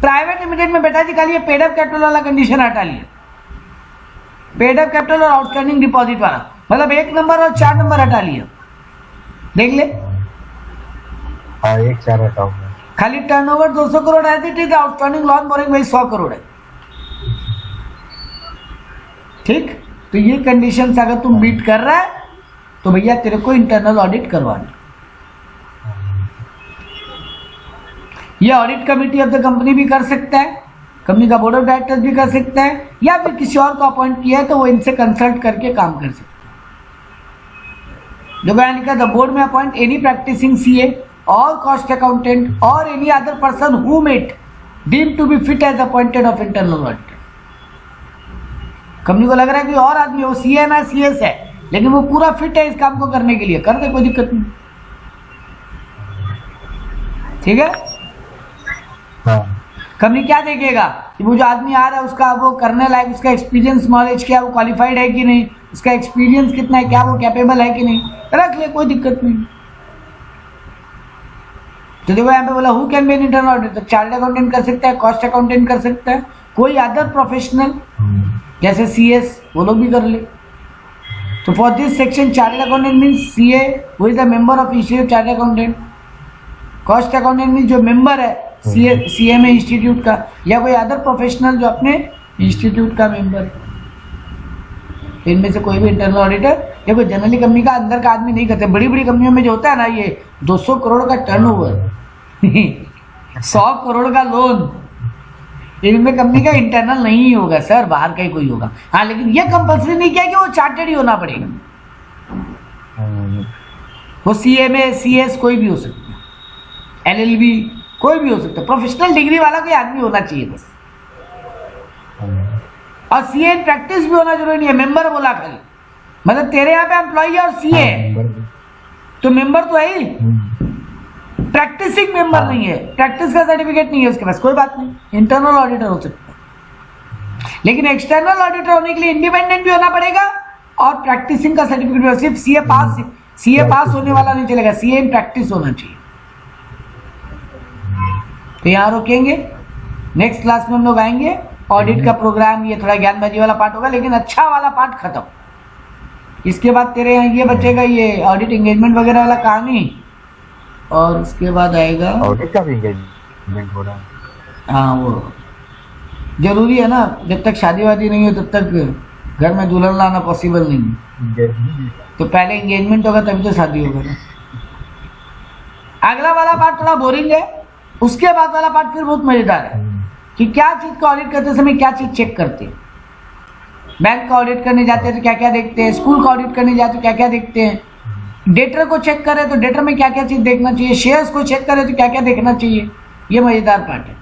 S1: प्राइवेट लिमिटेड में बेटा जी खाली पेड अप कैपिटल वाला कंडीशन हटा लिया, पेड अप कैपिटल और आउटस्टैंडिंग डिपॉजिट वाला, मतलब 1 नंबर और 4 नंबर हटा लिया, देख ले।
S2: हाँ 1-4 हटाऊंगा।
S1: खाली टर्नओवर 200 करोड़ है, ठीक है, आउटस्टैंडिंग लोन बोरिंग वही 100 करोड़ है, ठीक। तो ये कंडीशंस अगर तुम मीट कर रहा है तो भैया तेरे को इंटरनल ऑडिट करवाना। ये audit committee of the company भी कर सकता है, कंपनी का बोर्ड ऑफ डायरेक्टर्स भी कर सकता है, या फिर किसी और को अपॉइंट किया है तो वो इनसे कंसल्ट करके काम कर सकता है। जो मैंने लिखा, द बोर्ड में अपॉइंट एनी प्रैक्टिसिंग सीए और कॉस्ट अकाउंटेंट और any other person whom it deemed to be fit as appointed of internal auditor। Company को लग रहा है कि और आदमी, वो सीएम है, सीएस है, लेकिन वो पूरा फिट है इस काम को करने के लिए, कर दे, कोई दिक्कत नहीं, ठीक है। कंपनी क्या देखेगा कि वो जो आदमी आ रहा है उसका वो करने लायक, उसका एक्सपीरियंस नॉलेज क्या, वो क्वालिफाइड है कि नहीं, उसका एक्सपीरियंस कितना है, क्या वो कैपेबल है कि नहीं, रख ले, कोई दिक्कत नहीं। तो देखो यहाँ पे बोला who can be N internal auditor, chartered accountant कर सकता है, कॉस्ट अकाउंटेंट कर सकता है, कोई अदर प्रोफेशनल जैसे सीएस, वो लोग भी कर ले। तो for this section chartered accountant means CA who is the member of institute chartered accountant, cost accountant means जो मेंबर है सीएमए इंस्टीट्यूट का, या कोई अदर प्रोफेशनल जो अपने इंस्टीट्यूट का मेंबर है। तो इनमें से कोई भी इंटरनल ऑडिटर, देखो जनरली कंपनी का अंदर का आदमी नहीं करते, बड़ी बड़ी कंपनियों में जो होता है ना, ये 200 करोड़ का टर्नओवर 100 करोड़ का लोन, इनमें कंपनी का इंटरनल नहीं होगा सर, बाहर का ही कोई होगा। हाँ, लेकिन ये कंपल्सरी नहीं किया कि वो चार्टेड ही होना पड़ेगा, वो सीएमए सीएस कोई भी हो सकता है, एलएलबी कोई भी हो सकता है, प्रोफेशनल डिग्री वाला कोई आदमी होना चाहिए बस। और सीए इन प्रैक्टिस भी होना जरूरी नहीं है, मेंबर बोला खाली, मतलब तेरे यहाँ पे एम्प्लॉई और सीए तो मेंबर तो है ही, प्रैक्टिसिंग मेंबर नहीं है, प्रैक्टिस का सर्टिफिकेट नहीं है उसके पास, कोई बात नहीं, इंटरनल ऑडिटर हो सकता है। लेकिन एक्सटर्नल ऑडिटर होने के लिए इंडिपेंडेंट भी होना पड़ेगा और प्रैक्टिसिंग का सर्टिफिकेट भी, सिर्फ सीए पास होने वाला नहीं चलेगा, सीए इन प्रैक्टिस होना चाहिए। तो यहाँ रोकेंगे, नेक्स्ट क्लास में हम लोग आएंगे, ऑडिट का प्रोग्राम, ये थोड़ा ज्ञानबाजी वाला पार्ट होगा, लेकिन अच्छा वाला पार्ट खत्म। इसके बाद तेरे यहाँ ये बचेगा, ये ऑडिट एंगेजमेंट वगैरह वाला कहानी, और उसके बाद आएगा
S2: ऑडिट का भी एंगेजमेंट हो रहा है।
S1: हाँ, वो जरूरी है ना, जब तक शादी वादी नहीं हो तब तक घर में दुल्हन लाना पॉसिबल नहीं, तो पहले एंगेजमेंट होगा तभी तो शादी होगा ना। अगला वाला पार्ट थोड़ा बोरिंग है, उसके बाद वाला पार्ट फिर बहुत मजेदार है कि क्या चीज का ऑडिट करते समय क्या चीज चेक करते हैं। बैंक का ऑडिट करने जाते हैं तो क्या क्या देखते हैं, स्कूल का ऑडिट करने जाते तो क्या क्या देखते हैं, डेटर को चेक करें तो डेटर में क्या क्या चीज देखना चाहिए, शेयर्स को चेक करें तो क्या क्या देखना चाहिए। ये मजेदार पार्ट है।